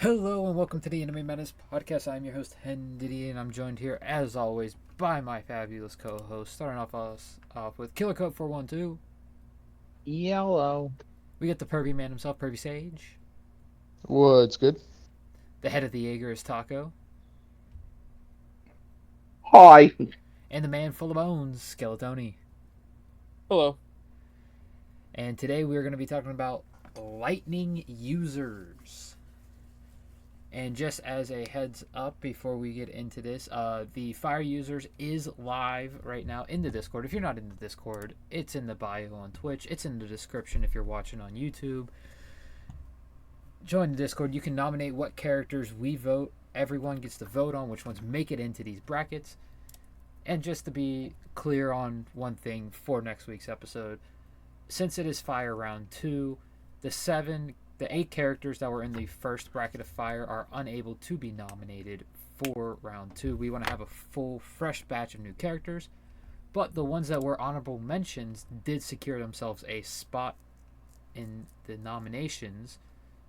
Hello and welcome to the Anime Menace podcast. I'm your host HenDiddy, and I'm joined here as always by my fabulous co-host. Starting off with Killer Code 412. Yellow. We get the Pervy man himself, Pervy Sage. What's good? The head of the Jaeger is Taco, Hi. and the man full of bones, Skeletony. Hello. And today we're going to be talking about lightning users. And just as a heads up before we get into this, the Fire Users is live right now in the Discord. If you're not in the Discord, it's in the bio on Twitch. It's in the description if you're watching on YouTube. Join the Discord. You can nominate what characters we vote. Everyone gets to vote on which ones make it into these brackets. And just to be clear on one thing for next week's episode, since it is Fire Round 2, the 8 characters that were in the first bracket of Fire are unable to be nominated for Round 2. We want to have a full, fresh batch of new characters, but the ones that were honorable mentions did secure themselves a spot in the nominations,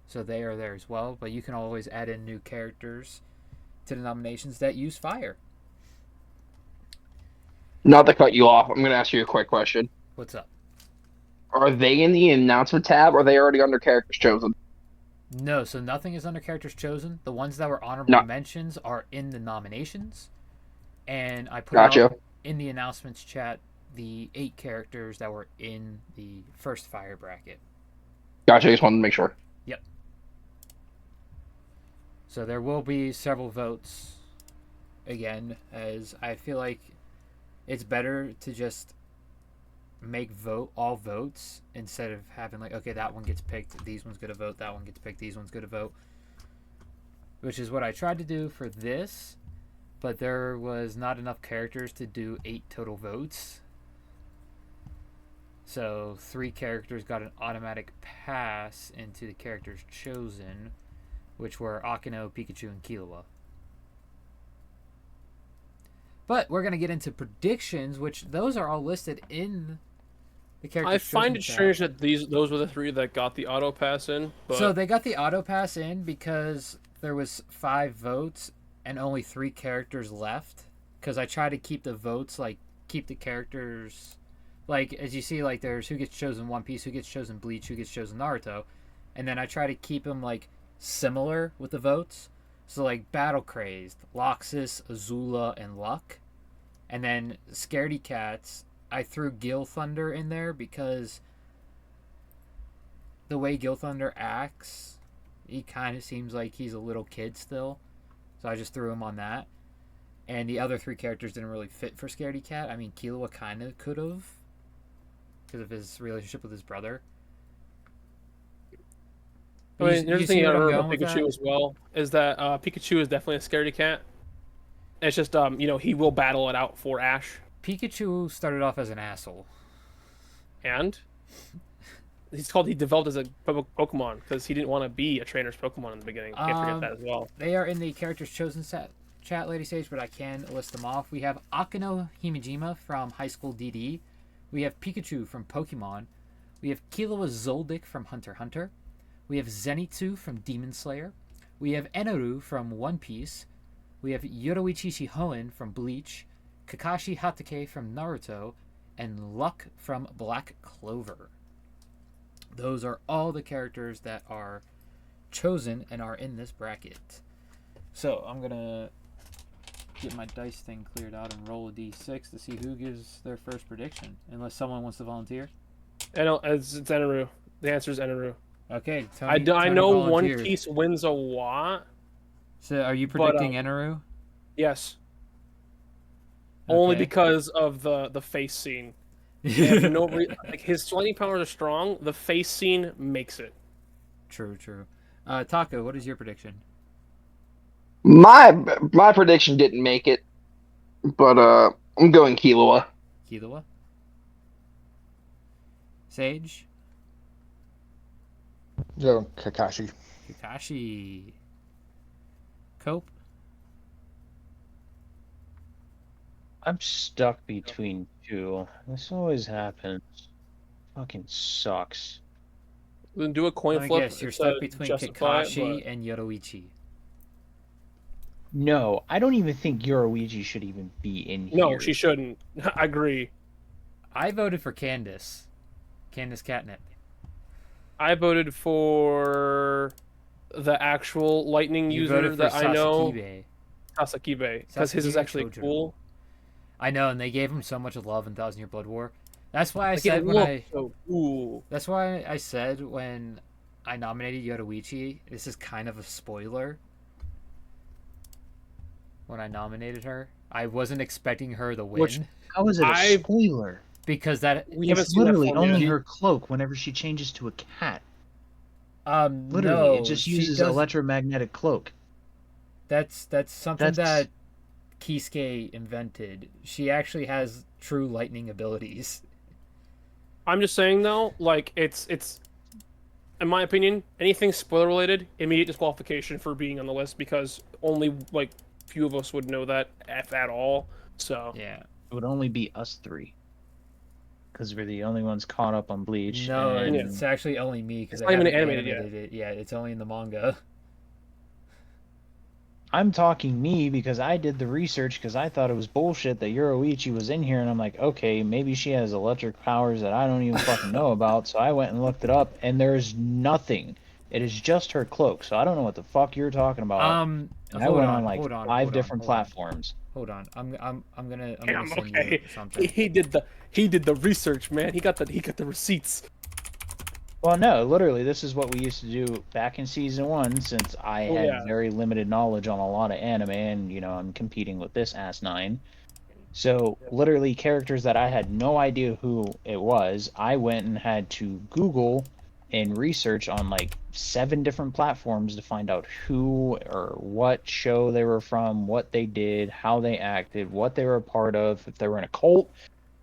so they are there as well. But you can always add in new characters to the nominations that use Fire. Not to cut you off, I'm going to ask you a quick question. What's up? Are they in the announcement tab, or are they already under characters chosen? No, so nothing is under characters chosen. The ones that were honorable No. mentions are in the nominations. And I put Gotcha. out in the announcements chat the 8 characters that were in the first Fire bracket. Gotcha, I just wanted to make sure. Yep. So there will be several votes again, as I feel like it's better to just make all votes instead of having like, okay, that one gets picked, these ones get a vote, that one gets picked, these ones get a vote, which is what I tried to do for this, but there was not enough characters to do 8 total votes, so 3 characters got an automatic pass into the characters chosen, which were Akino, Pikachu, and Killua. But we're going to get into predictions, which those are all listed in the characters. I find it chosen strange that those were the 3 that got the auto pass in. But So they got the auto pass in because there was 5 votes and only 3 characters left. Because I try to keep the votes, like, keep the characters, like, as you see, like, there's who gets chosen One Piece, who gets chosen Bleach, who gets chosen Naruto. And then I try to keep them, like, similar with the votes. So, like, Battle Crazed, Loxus, Azula, and Luck. And then Scaredy Cats, I threw Gil Thunder in there because the way Gil Thunder acts, he kind of seems like he's a little kid still. So I just threw him on that. And the other 3 characters didn't really fit for Scaredy Cat. I mean, Killua kind of could have because of his relationship with his brother. I mean, here's the thing you gotta remember about with Pikachu that? as well is that Pikachu is definitely a scaredy cat. It's just he will battle it out for Ash, Pikachu started off as an asshole. and he developed as a Pokemon because he didn't want to be a trainer's Pokemon in the beginning. Can't forget that as well. They are in the characters chosen chat, Lady Sage, but I can list them off. We have Akino Himejima from High School DD. We have Pikachu from Pokemon. We have Killua Zoldyck from Hunter x Hunter. We have Zenitsu from Demon Slayer. We have Eneru from One Piece. We have Yoruichi Shihoen from Bleach. Kakashi Hatake from Naruto. And Luck from Black Clover. Those are all the characters that are chosen and are in this bracket. So I'm going to get my dice thing cleared out and roll a d6 to see who gives their first prediction, unless someone wants to volunteer. It's Eneru. The answer is Eneru. Okay, I Tony know volunteered. One Piece wins a lot. So are you predicting But, Eneru? Yes. Okay. Only because of the face scene. Like his lightning powers are strong. The face scene makes it. True. Taco, what is your prediction? My prediction didn't make it, but I'm going Killua. Killua? Sage? Yo, Kakashi. Kakashi? Cope? I'm stuck between 2. This always happens. Fucking sucks. Then do a coin Let me flip. guess, you're to stuck between justify it, Kakashi and Yoruichi. No, I don't even think Yoruichi should even be in here. No, she shouldn't. I agree. I voted for Candace. Candace Catnip. I voted for the actual lightning You user voted for that I know, Sasakibe. Sasakibe, because his is Sasakibe actually Chojuro. cool. I know, and they gave him so much love in Thousand Year Blood War. That's why I Like, said it when looked so cool. That's why I said when I nominated Yoruichi, this is kind of a spoiler. When I nominated her, I wasn't expecting her to win. Which How is it a I- spoiler? Because that We haven't It's seen that literally form only yet. her cloak whenever she changes to a cat. Literally, no, it just she uses does. electromagnetic cloak. That's something That's- that Kisuke invented. She actually has true lightning abilities. I'm just saying though, like it's in my opinion, anything spoiler related, immediate disqualification for being on the list because only like few of us would know that if at all. So Yeah. It would only be us three. Because we're the only ones caught up on Bleach. No, and it's actually only me because It's I not even haven't animated animated it. Yeah, it's only in the manga. I'm talking me because I did the research because I thought it was bullshit that Yoruichi was in here, and I'm like, okay, maybe she has electric powers that I don't even fucking know about. So I went and looked it up, and there's nothing. It is just her cloak. So I don't know what the fuck you're talking about. And I Hold went on, on like hold on, five hold on, different hold on. platforms. Hold on. I'm gonna damn, send okay. you something. He did the research, man. He got the receipts. Well, no, literally, this is what we used to do back in season 1, since I Oh, had yeah. very limited knowledge on a lot of anime, and I'm competing with this ass 9. So, literally, characters that I had no idea who it was, I went and had to Google and research on like 7 different platforms to find out who or what show they were from, what they did, how they acted, what they were a part of, if they were in a cult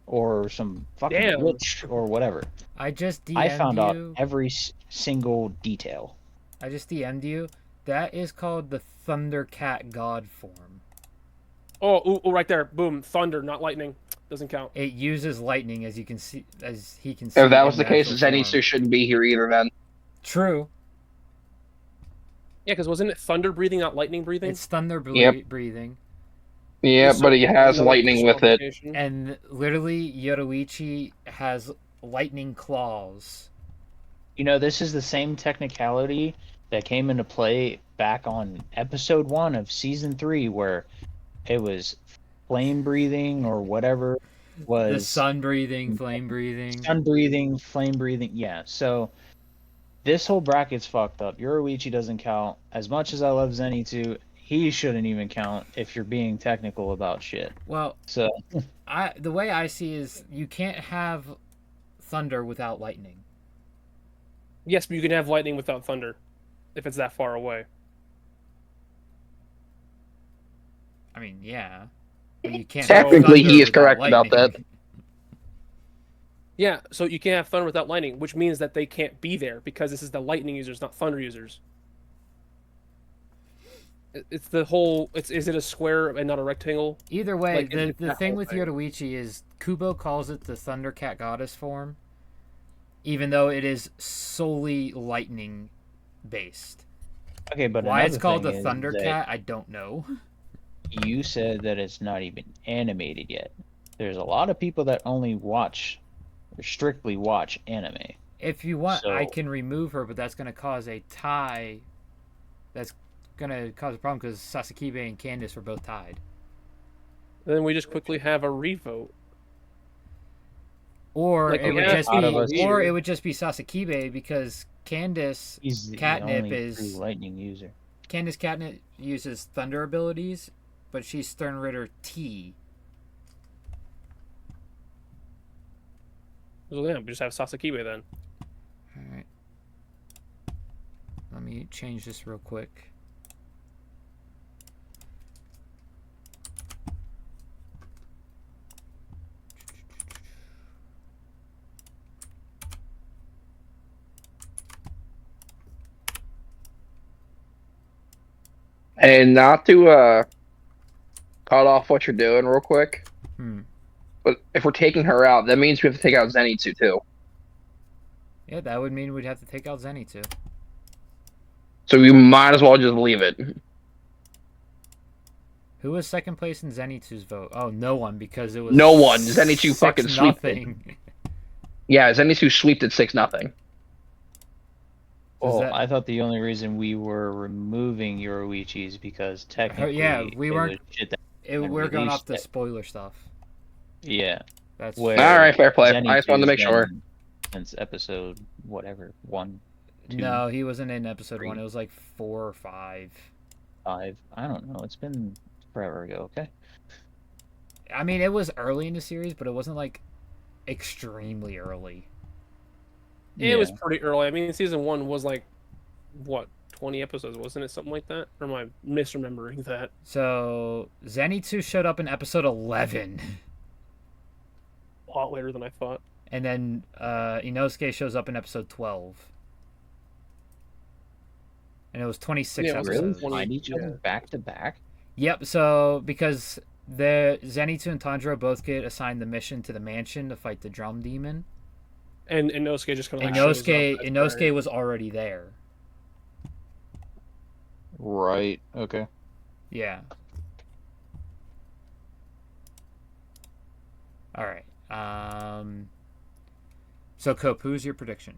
or some fucking Damn. witch or whatever. I just DM'd I found out you. every single detail. I just DM'd you. That is called the Thundercat God form. Oh, right there. Boom. Thunder, not lightning. Doesn't count. It uses lightning, as you can see, as he can see. If that in was the case, actual Zenitsu form. shouldn't be here either. Then True. Yeah, because wasn't it thunder breathing, not lightning breathing? It's thunder Yep. breathing. yeah, So but he has another lightning with it. disqualification. And literally, Yoruichi has lightning claws. This is the same technicality that came into play back on episode 1 of season 3, where it was flame breathing or whatever was The sun breathing, flame breathing. sun breathing, flame breathing. Yeah, so this whole bracket's fucked up. Yoruichi doesn't count. As much as I love Zenitsu, he shouldn't even count if you're being technical about shit. Well, So the way I see is you can't have thunder without lightning. Yes, but you can have lightning without thunder, if it's that far away. I mean, yeah. But you can't Technically, have he is thunder correct without about that. lightning. Yeah, so you can't have thunder without lightning, which means that they can't be there because this is the lightning users, not thunder users. It's the whole. Is it a square and not a rectangle? Either way, Like, the it's that thing whole with thing. Yoruichi is Kubo calls it the Thundercat Goddess form, even though it is solely lightning based. okay, but Why it's another called the thing is that Thundercat, I don't know. you said that it's not even animated yet. There's a lot of people that only watch or strictly watch anime. If you want, I So- can remove her, but that's going to cause a tie. That's going to cause a problem because Sasakibe and Candace were both tied. Then we just quickly have a revote. Or Like, it would yeah, just out of be, us or here. it would just be Sasakibe because Candace He's the Catnip only is- true lightning user. Candace Catnip uses thunder abilities, but she's Stern Ritter T. So yeah, we just have Sasakibe then. All right. Let me change this real quick. And not to cut off what you're doing real quick, Hmm. but if we're taking her out, that means we have to take out Zenitsu too. Yeah, that would mean we'd have to take out Zenitsu. So we might as well just leave it. Who was second place in Zenitsu's vote? Oh, no one, because it was No one. Zenitsu fucking sweeped it. 6-0. Yeah, Zenitsu sweeped at 6-0. Well, that- I thought the only reason we were removing Yoruichi is because technically, yeah, we it weren't- was shit that, We're going off released the it. spoiler stuff. yeah. That's Where All right, fair play. I just wanted to make Zenitsu's sure. been Since episode whatever 1, 2, No, he wasn't in episode 1. 3. It was like 4 or 5. 5. I don't know. It's been forever ago. Okay. I mean, it was early in the series, but it wasn't like extremely early. It was pretty early. I mean, season 1 was like, what, 20 episodes, wasn't it? Something like that? Or am I misremembering that? So Zenitsu showed up in episode 11, A lot later than I thought. and then Inosuke shows up in episode 12, and it was 26 Yeah, Really? episodes. really? Find each other Yeah. back to back? Yep. So because the Zenitsu and Tanjiro both get assigned the mission to the mansion to fight the drum demon, And Inosuke just kind of and like shows up as Inosuke Barry. was already there. Right. Okay. Yeah. All right. So Cope, who's your prediction?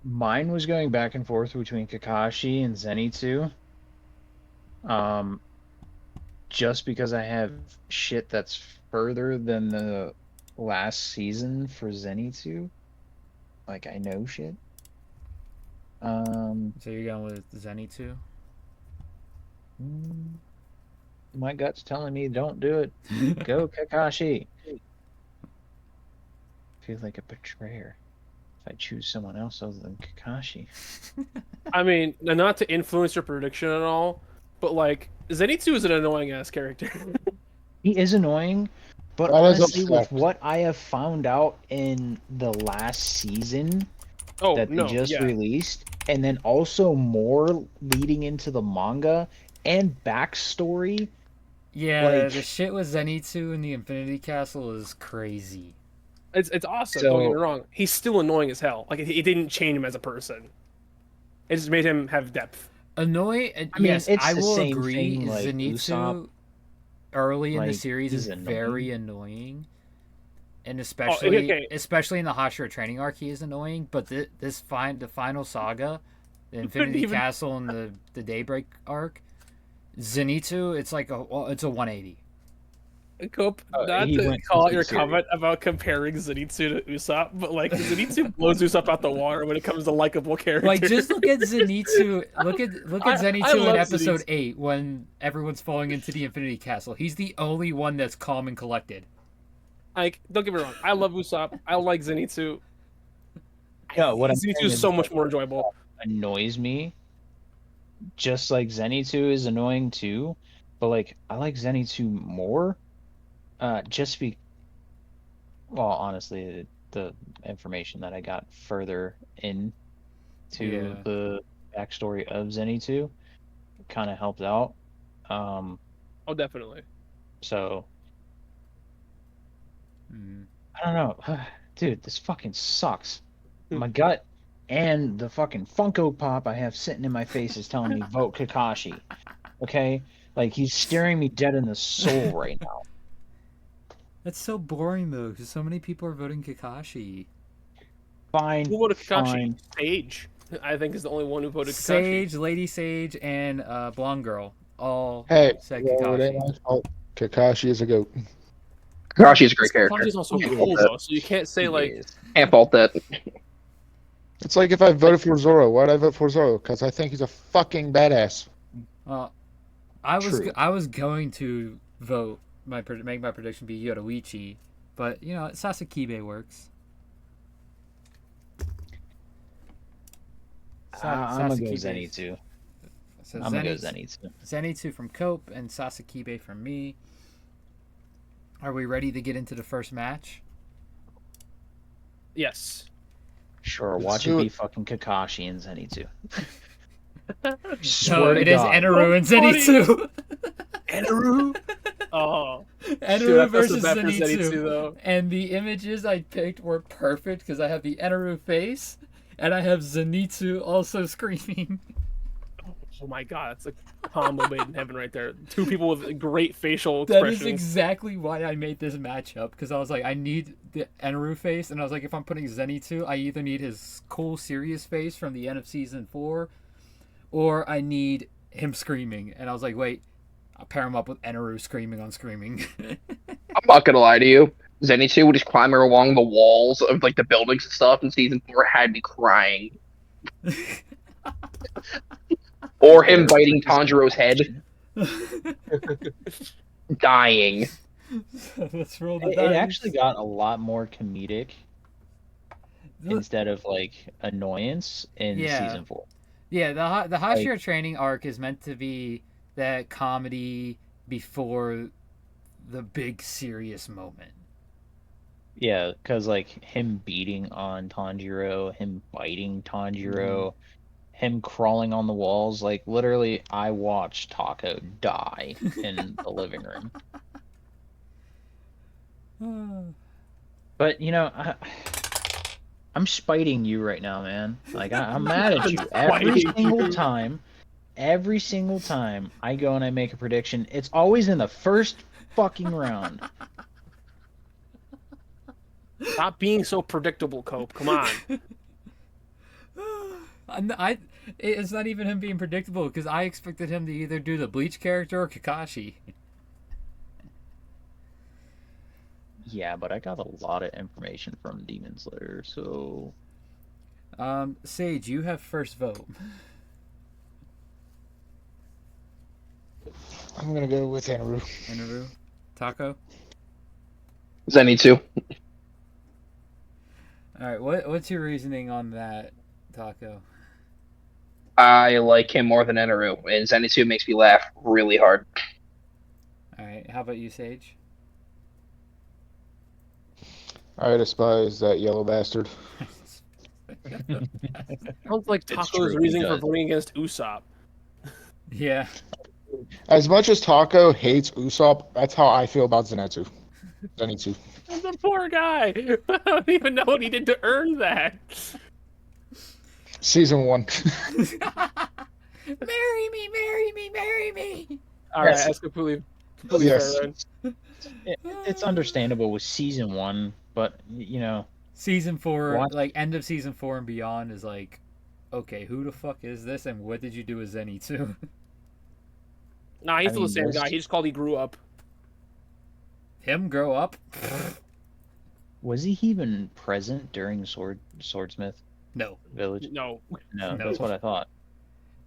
Mine was going back and forth between Kakashi and Zenitsu. Just because I have shit that's further than the last season for Zenitsu. Like, I know shit. So you're going with Zenitsu? My gut's telling me don't do it. Go Kakashi. Feel like a betrayer if I choose someone else other than Kakashi. I mean, not to influence your prediction at all, but like, Zenitsu is an annoying ass character. He is annoying, but That is honestly, a with fact. what I have found out in the last season Oh, that they no, just yeah. released, and then also more leading into the manga and backstory. Yeah, Like- the shit with Zenitsu in the Infinity Castle is crazy. It's awesome, don't get me So- wrong. He's still annoying as hell. Like, it didn't change him as a person. It just made him have depth. Annoying. I mean, Yes, it's I the will same agree. thing, like, Zenitsu Usopp, early in the like, series is he's very annoying, and especially okay. especially in the Hashira training arc, he is annoying. But the final saga, the couldn't Infinity even- Castle and the Daybreak arc, Zenitsu, it's like it's a 180. Cope, not he to went call out too your serious. comment about comparing Zenitsu to Usopp, but like, Zenitsu blows Usopp out the water when it comes to likable characters. Like, just look at Zenitsu. Look at I Zenitsu in love episode Zenitsu. 8 when everyone's falling into the Infinity Castle. He's the only one that's calm and collected. Like, don't get me wrong, I love Usopp. I like Zenitsu. No, what I'm Zenitsu saying is is so much more enjoyable. annoys me. Just like Zenitsu is annoying too, but like I like Zenitsu more. Just be. Well, honestly, the information that I got further in to Yeah. the backstory of Zenitsu kind of helped out. Oh, definitely. So Mm. I don't know, dude. This fucking sucks. My gut and the fucking Funko Pop I have sitting in my face is telling me vote Kakashi. Okay, like he's staring me dead in the soul right now. That's so boring though, because so many people are voting Kakashi. Fine, Who voted Kakashi? fine. Sage, I think, is the only one who voted Kakashi. Sage, Lady Sage, and Blonde Girl all Hey, said well, it ain't Kakashi. my fault. Kakashi is a goat. Kakashi's a great character. Kakashi's also Can't cool fault that. though, so you can't say like, Can't fault that. It's like if I voted for Zoro. Why'd I vote for Zoro? Because I think he's a fucking badass. I True. was going to vote make my prediction be Yoruichi, but you know Sasakibe works. I'm gonna go Sasakibe's- Zenitsu. So I'm gonna go Zenitsu. Zenitsu from Cope and Sasakibe from me. Are we ready to get into the first match? yes. Sure, Let's watch do it be it. fucking Kakashi and Zenitsu. No, Swear to it is God. Enaru and funny. Zenitsu. Enaru. Oh, Eneru that's the versus bet for Zenitsu, Zenitsu. though. And the images I picked were perfect because I have the Eneru face and I have Zenitsu also screaming. Oh my god, that's a combo made in heaven right there. Two people with great facial That is expressions. exactly why I made this matchup because I was like, I need the Eneru face, and I was like, if I'm putting Zenitsu, I either need his cool, serious face from the end of season 4, or I need him screaming. And I was like, wait, I'll pair him up with Eneru screaming on screaming. I'm not gonna lie to you. Zenitsu would just climbing along the walls of like the buildings and stuff in season 4 had me crying. Or him biting Tanjiro's head, dying. Let's roll the It dice. actually got a lot more comedic instead of like annoyance in Yeah. season 4. Yeah, the Hashira training arc is meant to be that comedy before the big serious moment. Yeah, because like him beating on Tanjiro, him biting Tanjiro, him crawling on the walls, like literally, I watched Taco die in the living room. But I'm spiting you right now, man. Like I'm mad at you every single time I go and I make a prediction. It's always in the first fucking round. Stop being so predictable, Cope. Come on. It's not even him being predictable because I expected him to either do the Bleach character or Kakashi. Yeah, but I got a lot of information from Demon Slayer, so Sage, you have first vote. I'm gonna go with Eneru. Eneru, Taco. Zenitsu. All right, what's your reasoning on that, Taco? I like him more than Eneru, and Zenitsu makes me laugh really hard. All right, how about you, Sage? I despise that yellow bastard. Sounds like It's Taco's true, reasoning he for does. voting against Usopp. Yeah. As much as Taco hates Usopp, that's how I feel about Zenitsu. The poor guy. I don't even know what he did to earn that. Season 1. Marry me, marry me, marry me. All right, Yes. that's completely Yes. fair. Then. It's understandable with season 1, but Season 4, Watch- like end of season 4 and beyond is like, okay, who the fuck is this, and what did you do with Zenitsu? Nah, he's I still the mean, same guy. He just called he grew up. Him grow up? was he even present during Swordsmith No, Village? No. No, No. that's what I thought.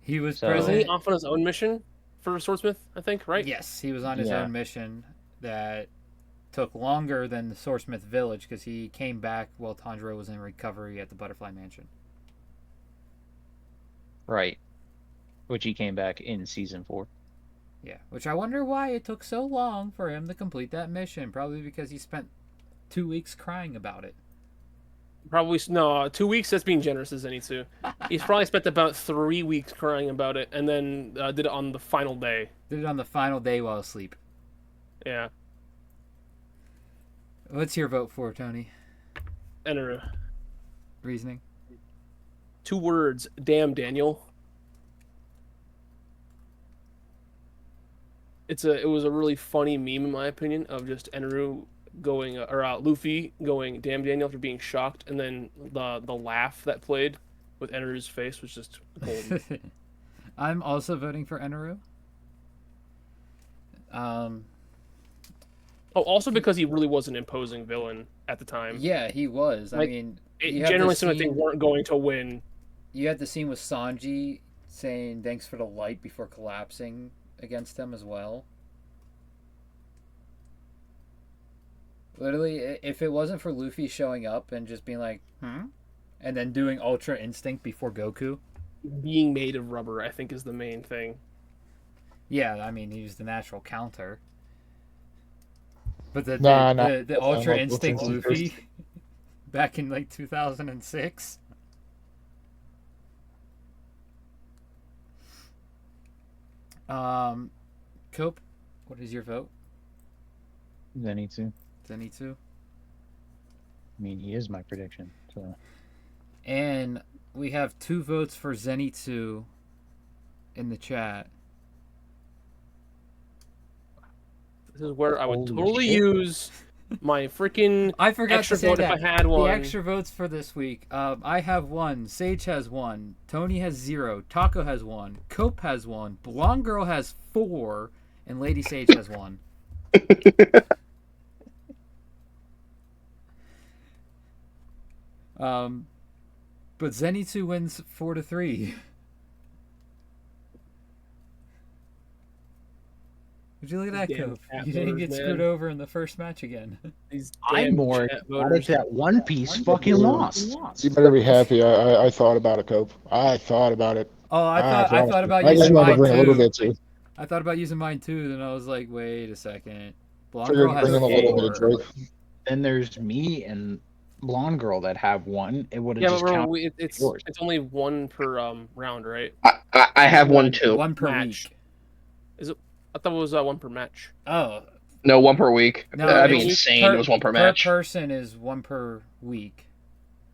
he was So- Wasn't he present. off on his own mission for Swordsmith, I think, right? Yes, he was on his Yeah. own mission that took longer than the Swordsmith Village because he came back while Tanjiro was in recovery at the Butterfly Mansion. Right. Which he came back in season 4. Yeah, which I wonder why it took so long for him to complete that mission. Probably because he spent 2 weeks crying about it. Probably no. 2 weeks. That's being generous as Zenitsu. He's probably spent about 3 weeks crying about it, and then did it on the final day. Did it on the final day while asleep. Yeah. What's your vote for, Tony? Eneru. Reasoning? 2 words. Damn, Daniel. It was a really funny meme in my opinion of just Eneru going Luffy going damn Daniel after being shocked, and then the laugh that played with Eneru's face was just golden. I'm also voting for Eneru. Oh, also because he really was an imposing villain at the time. Yeah, he was. I Like, mean, It you have generally the seemed like they scene- weren't going to win. You had the scene with Sanji saying thanks for the light before collapsing against him as well. Literally, if it wasn't for Luffy showing up and just being like, and then doing Ultra Instinct before Goku. Being made of rubber, I think, is the main thing. Yeah, I mean, he was the natural counter. But the Nah, Ultra nah, Instinct Ultra Luffy Instinct back in like 2006. Cope, what is your vote? Zenitsu. Zenitsu. I mean, he is my prediction. So And we have 2 votes for Zenitsu in the chat. This is where I would Holy totally shit. use my freaking I forgot extra to say vote that. if I had one. The extra votes for this week. I have 1. Sage has 1. Tony has 0. Taco has 1. Cope has 1. Blonde Girl has 4. And Lady Sage has 1. But Zenitsu wins 4-3. Would you look at that, Damn Cope? cat You didn't voters, get man. screwed over in the first match again. These I'm damn more chat ecstatic voters. that One Piece fucking lost. You better be happy. I thought about it, Cope. I thought about it. Oh, I thought about I just using wanted to mine bring a little too. bit too. I thought about using mine too. Then I was like, wait a second. Blonde Figured Girl bring has him a little bit of 4. joy. Then there's me and Blonde Girl that have 1. It would have Yeah, just but remember, counted. it's yours. only 1 per round, right? I have one too. 1 per Match. week. Is it? I thought it was 1 per match. Oh, No, 1 per week. no. That'd be it's insane. It was 1 per match. Per person is 1 per week.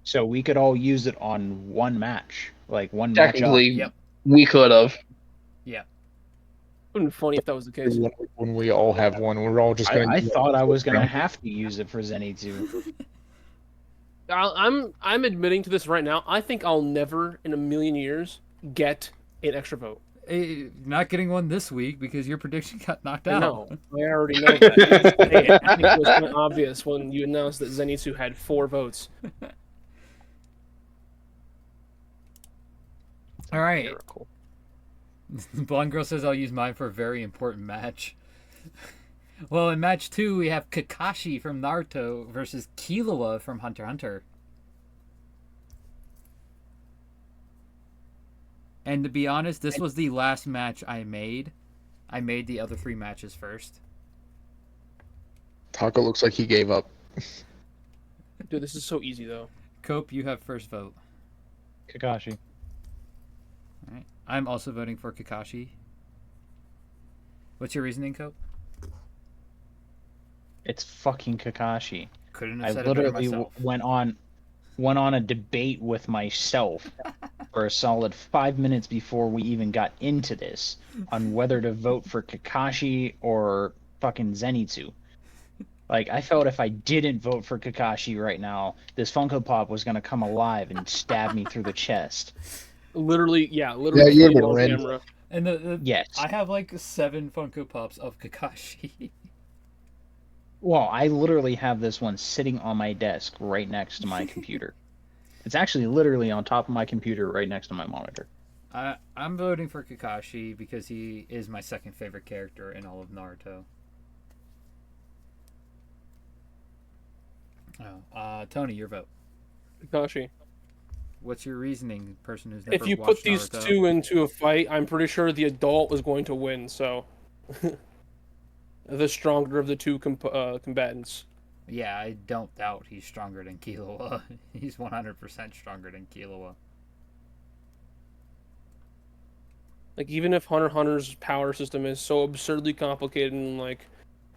So we could all use it on one match, like one match up. Technically, Yep. we could have. Wouldn't be funny if that was the case. When we all have one, we're all just gonna. I thought I was gonna have to use it for Zenitsu. I'm admitting to this right now. I think I'll never in a million years get an extra vote. Not getting one this week because your prediction got knocked I out. know. I already know that. Hey, I think it was kind of obvious when you announced that Zenitsu had 4 votes. All right. Miracle. Blonde Girl says I'll use mine for a very important match. Well, in match 2, we have Kakashi from Naruto versus Killua from Hunter x Hunter. And to be honest, this was the last match I made. I made the other 3 matches first. Taco looks like he gave up. Dude, this is so easy though. Cope, you have first vote. Kakashi. All right. I'm also voting for Kakashi. What's your reasoning, Cope? It's fucking Kakashi. Couldn't have I said it better literally myself. went on a debate with myself for a solid 5 minutes before we even got into this on whether to vote for Kakashi or fucking Zenitsu. Like, I felt if I didn't vote for Kakashi right now, this Funko Pop was gonna come alive and stab me through the chest. Literally, Yeah, you flew would've on been camera. And Yes. I have like 7 Funko Pops of Kakashi. Well, I literally have this one sitting on my desk right next to my computer. It's actually literally on top of my computer right next to my monitor. I'm voting for Kakashi because he is my second favorite character in all of Naruto. Oh, Tony, your vote. Kakashi. What's your reasoning, person who's never If you watched put these Naruto? 2 into a fight, I'm pretty sure the adult is going to win. So, the stronger of the 2 combatants. Yeah, I don't doubt he's stronger than Killua. He's 100% stronger than Killua. Like, even if Hunter x Hunter's power system is so absurdly complicated and like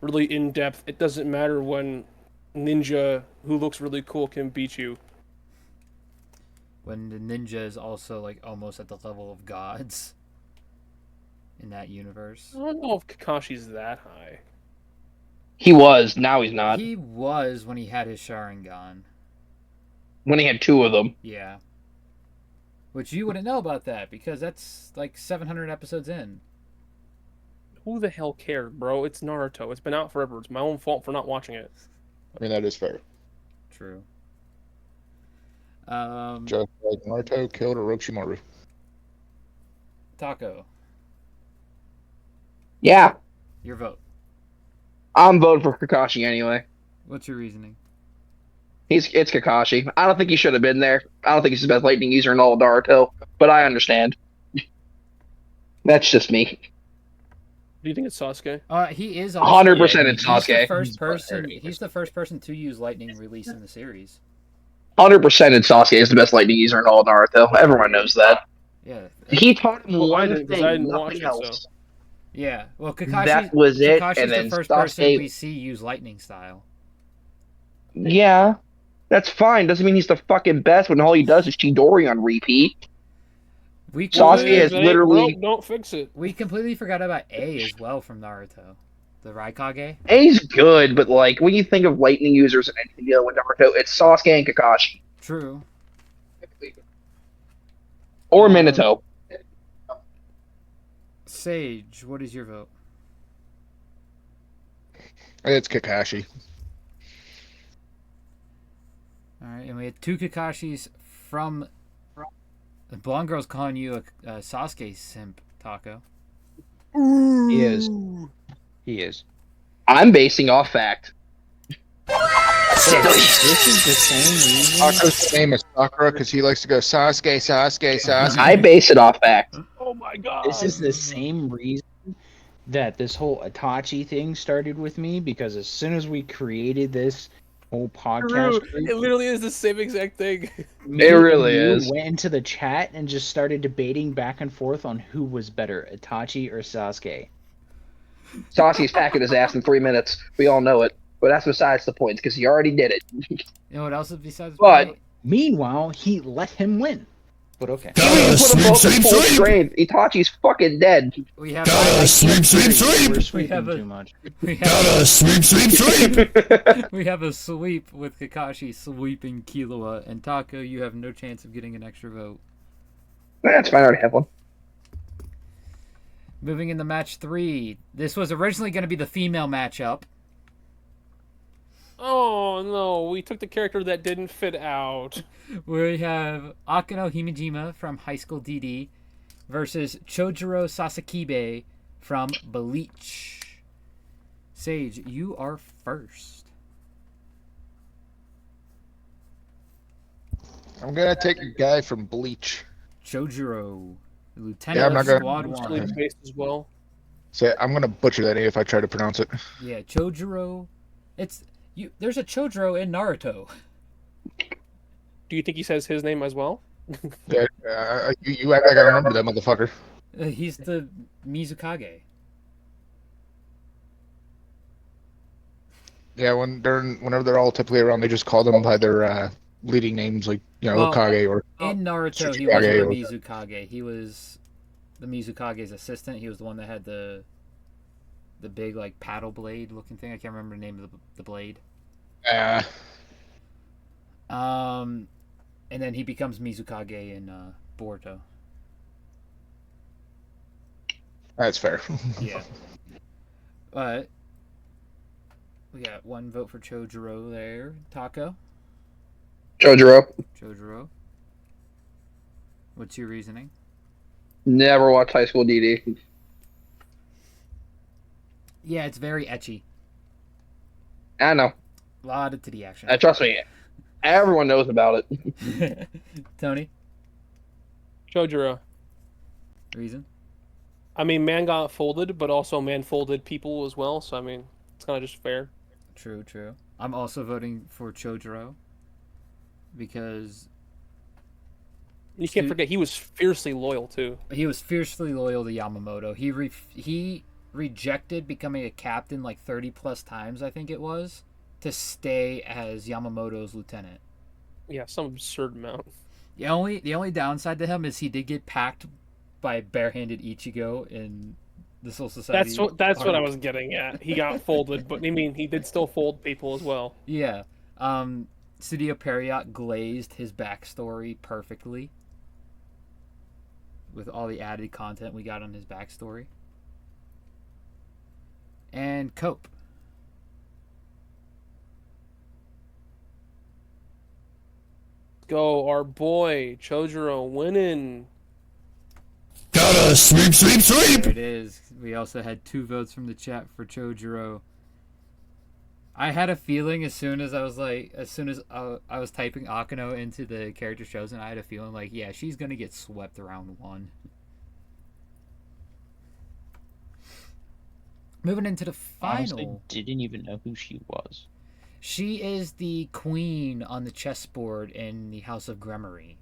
really in depth, it doesn't matter when ninja who looks really cool can beat you. When the ninja is also like almost at the level of gods in that universe. I don't know if Kakashi's that high. He was. Now he's not. He was when he had his Sharingan. When he had 2 of them. Yeah. Which you wouldn't know about that because that's like 700 episodes in. Who the hell cared, bro? It's Naruto. It's been out forever. It's my own fault for not watching it. I mean, that is fair. True. Just like Naruto killed Orochimaru. Taco, Yeah. your vote. I'm voting for Kakashi anyway. What's your reasoning? It's Kakashi. I don't think he should have been there. I don't think he's the best lightning user in all of Naruto, but I understand. That's just me. Do you think it's Sasuke? He is also 100% it's He's the Sasuke. first person. He's the first person to use lightning release in the series. 100% it's Sasuke is the best lightning user in all of Naruto. Everyone knows that. Yeah. He taught him Well, I one didn't, 'cause thing, I didn't watch nothing it, else. so. Yeah. Well, That was it, Kakashi's and the then first person Sasuke. we see use lightning style. Yeah, that's fine. Doesn't mean he's the fucking best when all he does is Chidori on repeat. We Sasuke completely, is If it ain't broke, literally. don't fix it. we completely forgot about A as well from Naruto, the Raikage. He's good, but like when you think of lightning users and anything dealing with Naruto, it's Sasuke and Kakashi True. or Minato. Sage, what is your vote? It's Kakashi. All right, and we had two Kakashis from. The blonde girl's calling you a Sasuke simp, Taco. He is. He is. I'm basing off fact. This is the same reason. Sakura's name is Sakura because he likes to go Sasuke, Sasuke, Sasuke. I base it off fact. Oh my god. This is the same reason that this whole Itachi thing started with me, because as soon as we created this whole podcast group, It literally is the same exact thing. me It really and you is. went into the chat and just started debating back and forth on who was better, Itachi or Sasuke. Sasuke's packing his ass in 3 minutes. We all know it. But that's besides the point, because he already did it. You know what else is besides? But- Meanwhile, he let him win. But okay. Even if you put them both in full strength, Itachi's fucking dead. we have We're we sweeping have a- too much. we have, we have a sweep with Kakashi sweeping Killua, and Taco, you have no chance of getting an extra vote. That's fine, I already have one. Moving into match 3. This was originally going to be the female matchup. Oh no, we took the character that didn't fit out. We have Akano Himejima from High School DD versus Chojuro Sasakibe from Bleach. Sage, you are first. I'm gonna take a guy from Bleach. Chojuro, Lieutenant Yeah, I'm not of gonna- Squad It's really 1. based as well. So I'm gonna butcher that name if I try to pronounce it. Yeah, Chojuro. It's you. There's a Chojuro in Naruto. Do you think he says his name as well? Yeah, you act like I remember that motherfucker. He's the Mizukage. Yeah, whenever they're all typically around, they just call them by their leading names, like Well, Hokage or. In Naruto, he Tsuchikage wasn't the or- Mizukage. He was the Mizukage's assistant. He was the one that had the big like paddle blade looking thing. I can't remember the name of the blade. And then he becomes Mizukage in Boruto. That's fair. Yeah. But we got one vote for Chojuro there. Taco. Chojuro. What's your reasoning? Never watched High School DD. Yeah, it's very etchy. I know. A lot of titty action. Trust me. Everyone knows about it. Tony, Chojuro. reason? I mean, man got folded, but also man folded people as well. So I mean, it's kind of just fair. True. I'm also voting for Chojuro because You can't forget he was fiercely loyal too. he was fiercely loyal to Yamamoto. He rejected becoming a captain like 30 plus times, I think it was, to stay as Yamamoto's lieutenant. Yeah, some absurd amount. The only downside to him is he did get packed by barehanded Ichigo in the Soul Society. That's what I arc. was getting at. He got folded, but I mean, he did still fold people as well. Yeah. Studio Periot glazed his backstory perfectly with all the added content we got on his backstory. And Cope. Go, our boy Chojuro winning. Gotta sweep. There it is. We also had 2 votes from the chat for Chojuro. I had a feeling as soon as I was typing Akano into the character chosen, I had a feeling like, yeah, she's gonna get swept round 1. Moving into the Honestly, final. didn't even know who she was. She is the queen on the chessboard in the House of Gremory.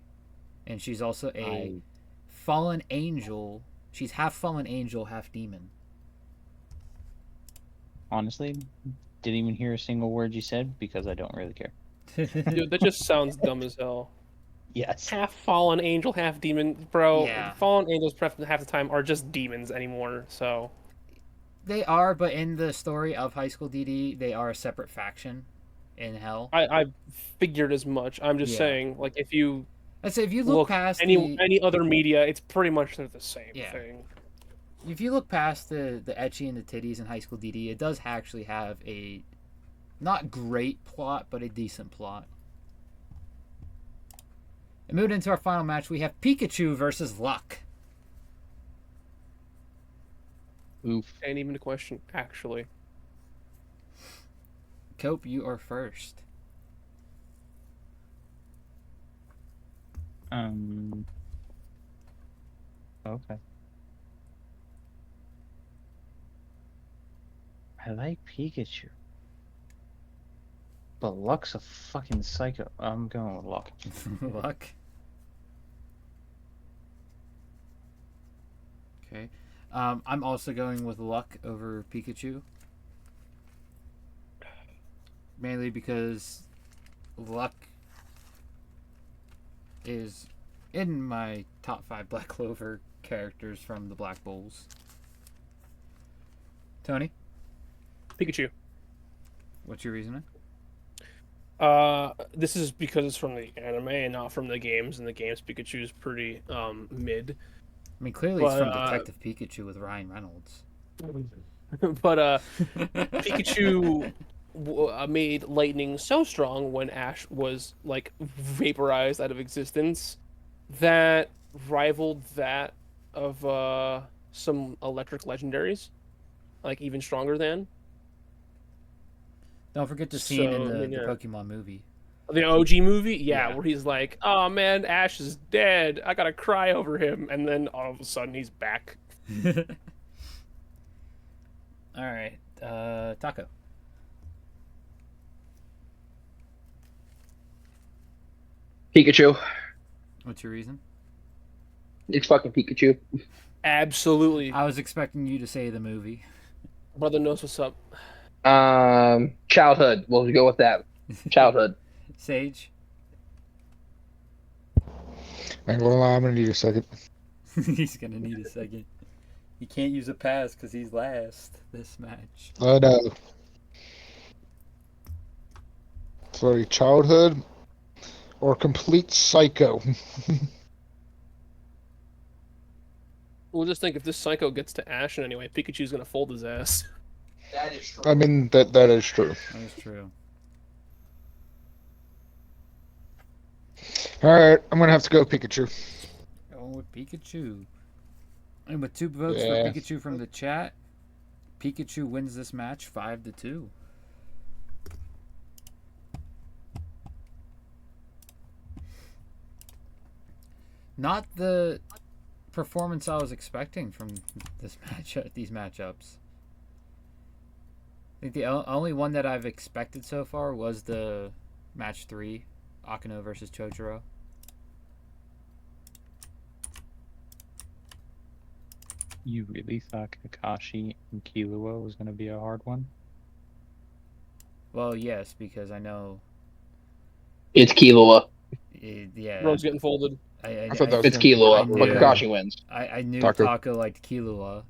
And she's also a fallen angel. She's half fallen angel, half demon. honestly, didn't even hear a single word you said because I don't really care. Dude, that just sounds dumb as hell. Yes. Half fallen angel, half demon, bro. Yeah. Fallen angels half the time are just demons anymore. So They are, but in the story of High School DD, they are a separate faction in hell. I figured as much. I'm just Yeah. saying, like, if you I'd say if you look look past any other media, it's pretty much the same Yeah. thing. if you look past the etchy and the titties in High School DD, it does actually have a not great plot, but a decent plot. And moving into our final match, we have Pikachu versus Luck. Oof. Ain't even a question, actually. Cope, you are first. Okay. I like Pikachu. But Luck's a fucking psycho. I'm going with Luck. Luck. Okay. I'm also going with Luck over Pikachu. Mainly because Luck is in my top 5 Black Clover characters from the Black Bulls. Tony, Pikachu. what's your reasoning? This is because it's from the anime and not from the games. And the games, Pikachu's pretty mid. I mean, clearly it's But, from Detective Pikachu with Ryan Reynolds. But Pikachu made lightning so strong when Ash was like vaporized out of existence that rivaled that of some electric legendaries, like even stronger than Don't forget the scene in So, the, yeah. the Pokemon movie. the OG movie. Yeah, Yeah. where he's like, "Oh man, Ash is dead. I gotta cry over him," and then all of a sudden he's back. All right, Taco. Pikachu. What's your reason? It's fucking Pikachu. Absolutely, I was expecting you to say the movie. brother knows what's up. Childhood. We'll go with that. Childhood. Sage. I'm gonna lie, I'm gonna need a second. He's gonna need a second. He can't use a pass because he's last this match. I know. Sorry, childhood or complete psycho. We'll just think if this psycho gets to Ash in any way, Pikachu's gonna fold his ass. That is true. I mean that is true. That is true. All right, I'm gonna have to go Pikachu. Going with Pikachu. And with 2 votes Yeah. for Pikachu from the chat, Pikachu wins this match 5-2. Not the performance I was expecting from this match. These matchups. I think the only one that I've expected so far was the match 3, Akino versus Chojuro. You really thought Kakashi and Killua was going to be a hard one? Well, yes, because I know. It's Killua. Yeah. Rogue's getting folded. I thought that was It's gonna be- Killua. I But knew- Kakashi wins. I knew Taco. Taco liked Killua.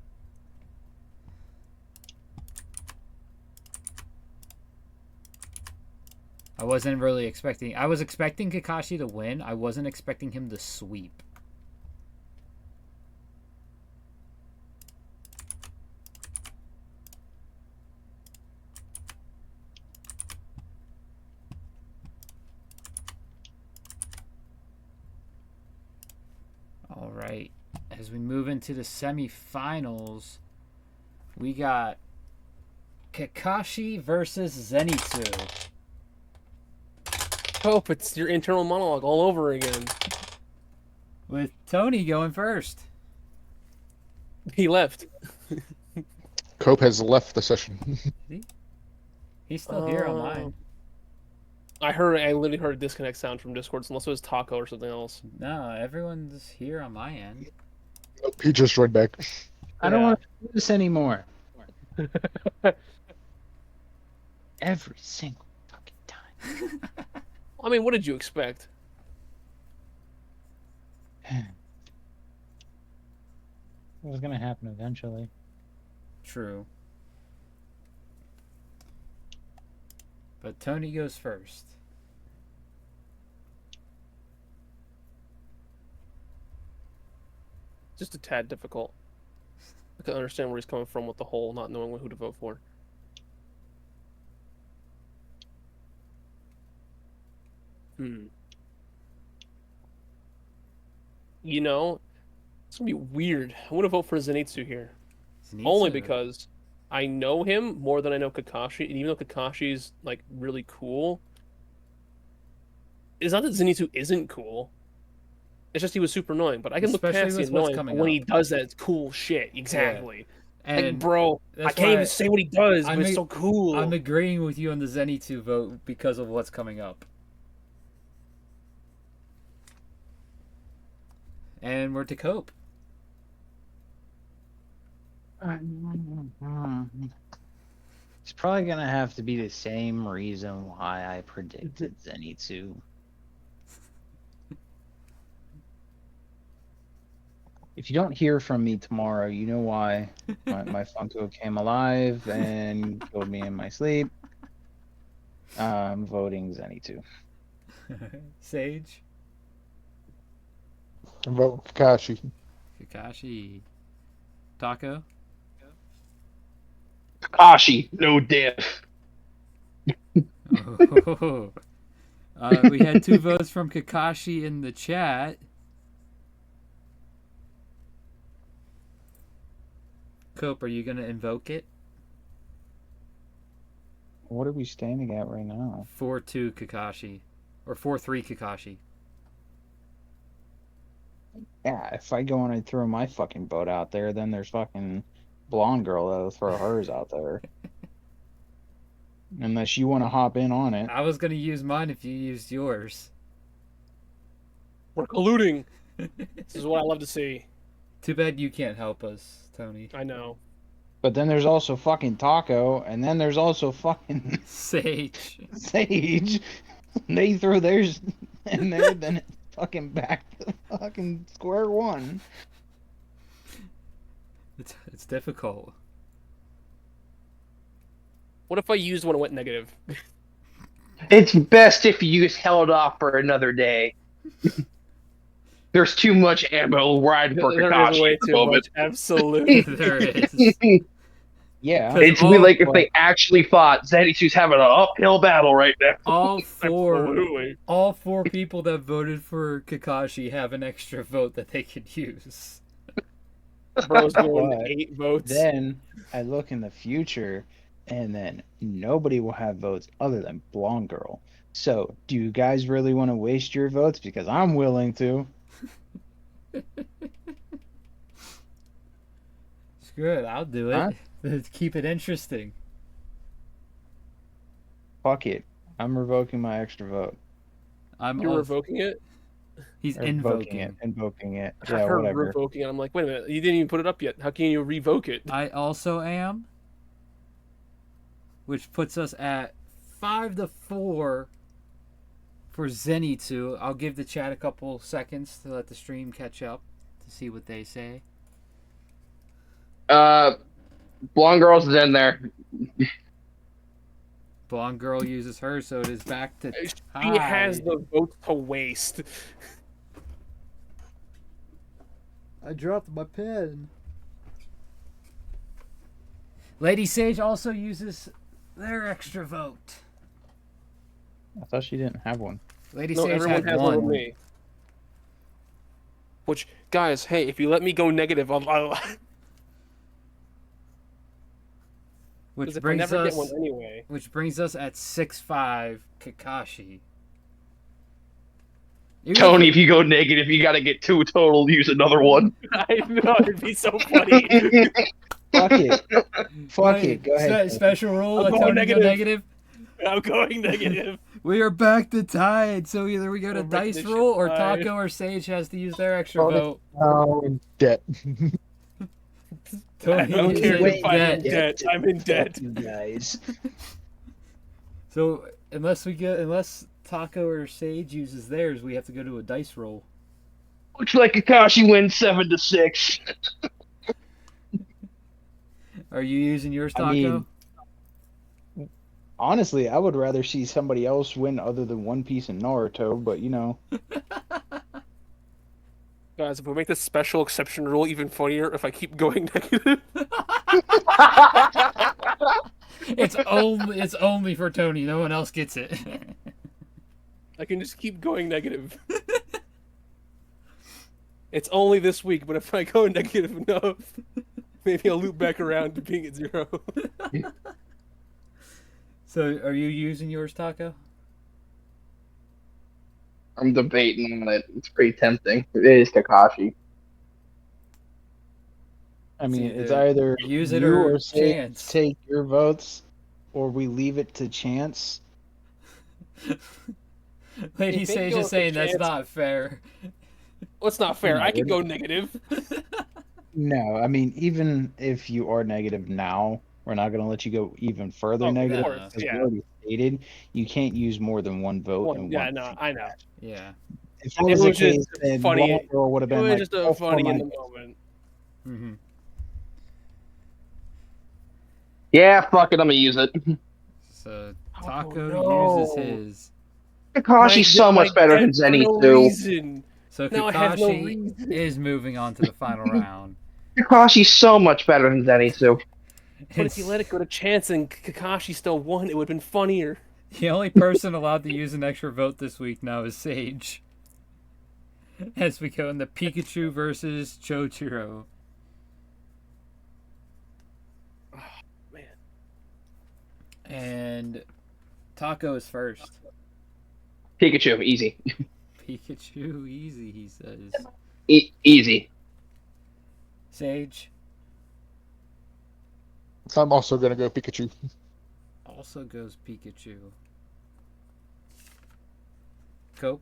I wasn't really expecting. I was expecting Kakashi to win. I wasn't expecting him to sweep. All right. As we move into the semifinals, we got Kakashi versus Zenitsu. Hope it's your internal monologue all over again. With Tony going first. He left. Cope has left the session. He's still here on mine. I literally heard a disconnect sound from Discord, unless it was Taco or something else. No, everyone's here on my end. He just joined back. I don't Yeah. want to do this anymore. every single fucking time. I mean, what did you expect? It was gonna happen eventually. True. But Tony goes first. Just a tad difficult. I can understand where he's coming from with the whole not knowing who to vote for. You know, it's gonna be weird. I want to vote for Zenitsu here. Only because I know him more than I know Kakashi, and even though Kakashi's like really cool, it's not that Zenitsu isn't cool. It's just he was super annoying. But I can Especially look past the with what's annoying. coming But when up. he does that, it's cool shit. Exactly. And Like, bro, I that's can't why even say what he does, but it's so cool. I'm agreeing with you on the Zenitsu vote because of what's coming up. And we're to cope. It's probably gonna have to be the same reason why I predicted Zenitsu. If you don't hear from me tomorrow, you know why. My Funko came alive and killed me in my sleep. I'm voting Zenitsu. Sage? Vote Kakashi. Kakashi. Taco? Kakashi, no diff. Oh. We had 2 votes from Kakashi in the chat. Cope, are you going to invoke it? What are we standing at right now? 4-2 Kakashi. Or 4-3 Kakashi. Yeah, if I go and I throw my fucking boat out there, then there's fucking blonde girl that'll throw hers out there. Unless you want to hop in on it. I was going to use mine if you used yours. We're colluding. This is what I love to see. Too bad you can't help us, Tony. I know. But then there's also fucking Taco, and then there's also fucking Sage. Sage. They throw theirs in there, then it's fucking back to fucking square one. It's difficult. What if I used one and went negative? It's best if you just held off for another day. There's too much ammo riding for There is Kakashi way at the too moment. much. Absolutely. There is. Yeah. It's be like if they actually fought. Zenitsu's having an uphill battle right now. All Absolutely. four people that voted for Kakashi have an extra vote that they could use. Bro's going But 8 votes. Then I look in the future, and then nobody will have votes other than Blonde Girl. So, do you guys really want to waste your votes? Because I'm willing to. It's good. I'll do it. Huh? Let's keep it interesting. Fuck it. I'm revoking my extra vote. You're revoking it? He's Or invoking it. Invoking it. I Yeah, heard whatever. revoking it. I'm like, wait a minute. You didn't even put it up yet. How can you revoke it? I also am. Which puts us at 5-4 for Zenitsu. I'll give the chat a couple seconds to let the stream catch up to see what they say. Blonde girl's is in there. Blonde girl uses hers, so it is back to She tie. has the votes to waste. I dropped my pen. Lady Sage also uses their extra vote. I thought she didn't have one. Lady No, Sage everyone had has one with one. me. Which, guys, hey, if you let me go negative, I'll Which if I brings never get us one anyway. Which brings us at 6-5 Kakashi. Tony, if you go negative, you got to get 2 total. Use another one. I know, it'd be so funny. Fuck it. Fuck it. Go ahead. Special rule. I'm Let going Tony go negative. I'm going negative. We are back to tied, so either we go to We're dice making this roll shit or tied. Taco or Sage has to use their extra Oh, vote. Oh, debt. Tony I don't is care in if I'm in debt. debt. I'm in debt. You guys. So unless Taco or Sage uses theirs, we have to go to a dice roll. Looks like Kakashi wins 7-6. Are you using yours, I Taco? mean, honestly, I would rather see somebody else win other than One Piece and Naruto, but you know. Guys, if we make this special exception rule even funnier, if I keep going negative. It's only for Tony. No one else gets it. I can just keep going negative. It's only this week, but if I go negative enough, maybe I'll loop back around to being at 0. So, are you using yours, Taco? I'm debating on it. It's pretty tempting. It is Kakashi. I mean, It's it's either either use it you or Sage chance. take your votes, or we leave it to chance. Lady You think Sage go is with saying the that's chance? not fair. Well, it's not fair. No, I could we're go negative. No, I mean, even if you are negative now, we're not going to let you go even further Oh, of negative. course, Because yeah. we already stated you can't use more than one vote One, in yeah, one. no, single I know. match. Yeah. If that It was the was just case, then funny. Long Girl would have It been was like, just "Oh, funny in the my-" moment. Mm-hmm. Yeah, fuck it. I'm gonna use it. So, Oh, Taco no. uses his. Kakashi's so much better than death for Zenny no too. reason. So, Now I have no Kakashi reason. is moving on to the final round. Kakashi's so much better than Zenny too. But if you let it go to chance and Kakashi still won, it would have been funnier. The only person allowed to use an extra vote this week now is Sage. As we go in the Pikachu versus Chochiro. Oh, man. And Taco is first. Pikachu, easy. Pikachu, easy, he says. Easy. Sage I'm also gonna go Pikachu. also goes Pikachu. Cope.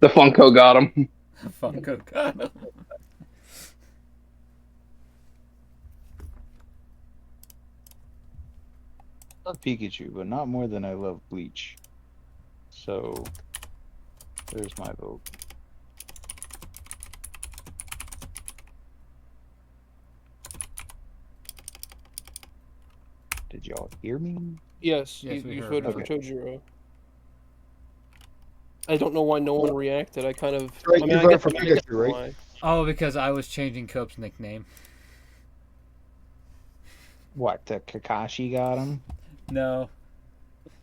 The Funko got him. Funko got him. I love Pikachu, but not more than I love Bleach. So, there's my vote. Did y'all hear me? Yes, Yes, we you heard voted that. for Chojuro. I don't know why no one reacted. I kind of. Right, I mean, you I voted guess, for I guess Pikachu, right? why. Oh, because I was changing Cope's nickname. What, the Kakashi got him? No.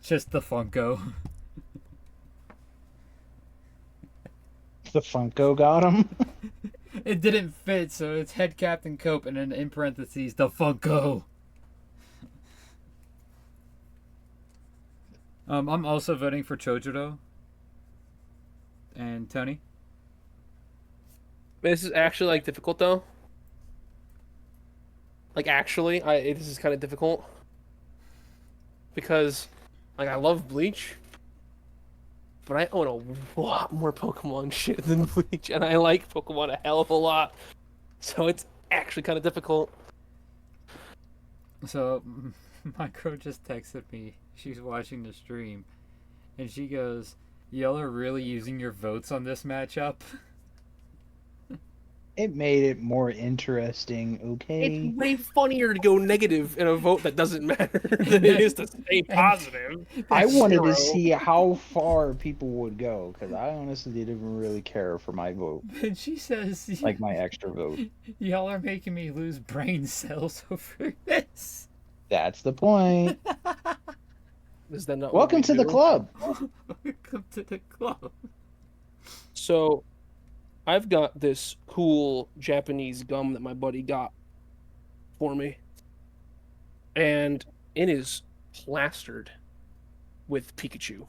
Just the Funko. The Funko got him? It didn't fit, so it's Head Captain Cope and then in parentheses, the Funko. I'm also voting for Chojuro. And Tony? This is actually like difficult though. Like actually, this is kind of difficult because like I love Bleach, but I own a lot more Pokemon shit than Bleach, and I like Pokemon a hell of a lot. So it's actually kind of difficult. So, my girl just texted me. She's watching the stream. And she goes, y'all are really using your votes on this matchup? It made it more interesting, okay? It's way funnier to go negative in a vote that doesn't matter than it is to stay positive. I wanted Zero. to see how far people would go, because I honestly didn't really care for my vote, And she says, like my extra vote. y'all are making me lose brain cells over this. That's the point. Is that not what Welcome we to the do? club. Welcome to the club. So, I've got this cool Japanese gum that my buddy got for me. And it is plastered with Pikachu.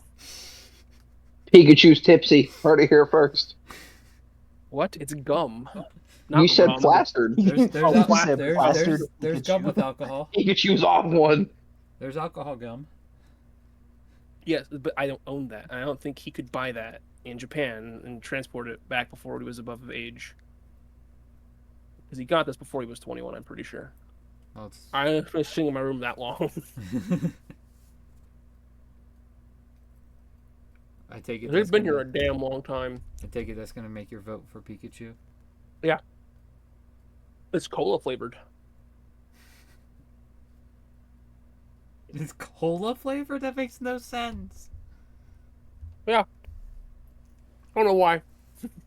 Pikachu's tipsy. Heard it here first. What? It's gum. You Not said rum. plastered. There's You said plastered there's gum Pikachu. with alcohol. Pikachu's off one. There's alcohol gum. Yes, but I don't own that. I don't think he could buy that in Japan and transport it back before he was above age. Because he got this before he was 21, I'm pretty sure. Well, it's... I haven't been sitting in my room that long. I take it. They've been here a damn long time. I take it that's gonna make your vote for Pikachu. Yeah. It's cola flavored. It's cola flavored? That makes no sense. Yeah. I don't know why.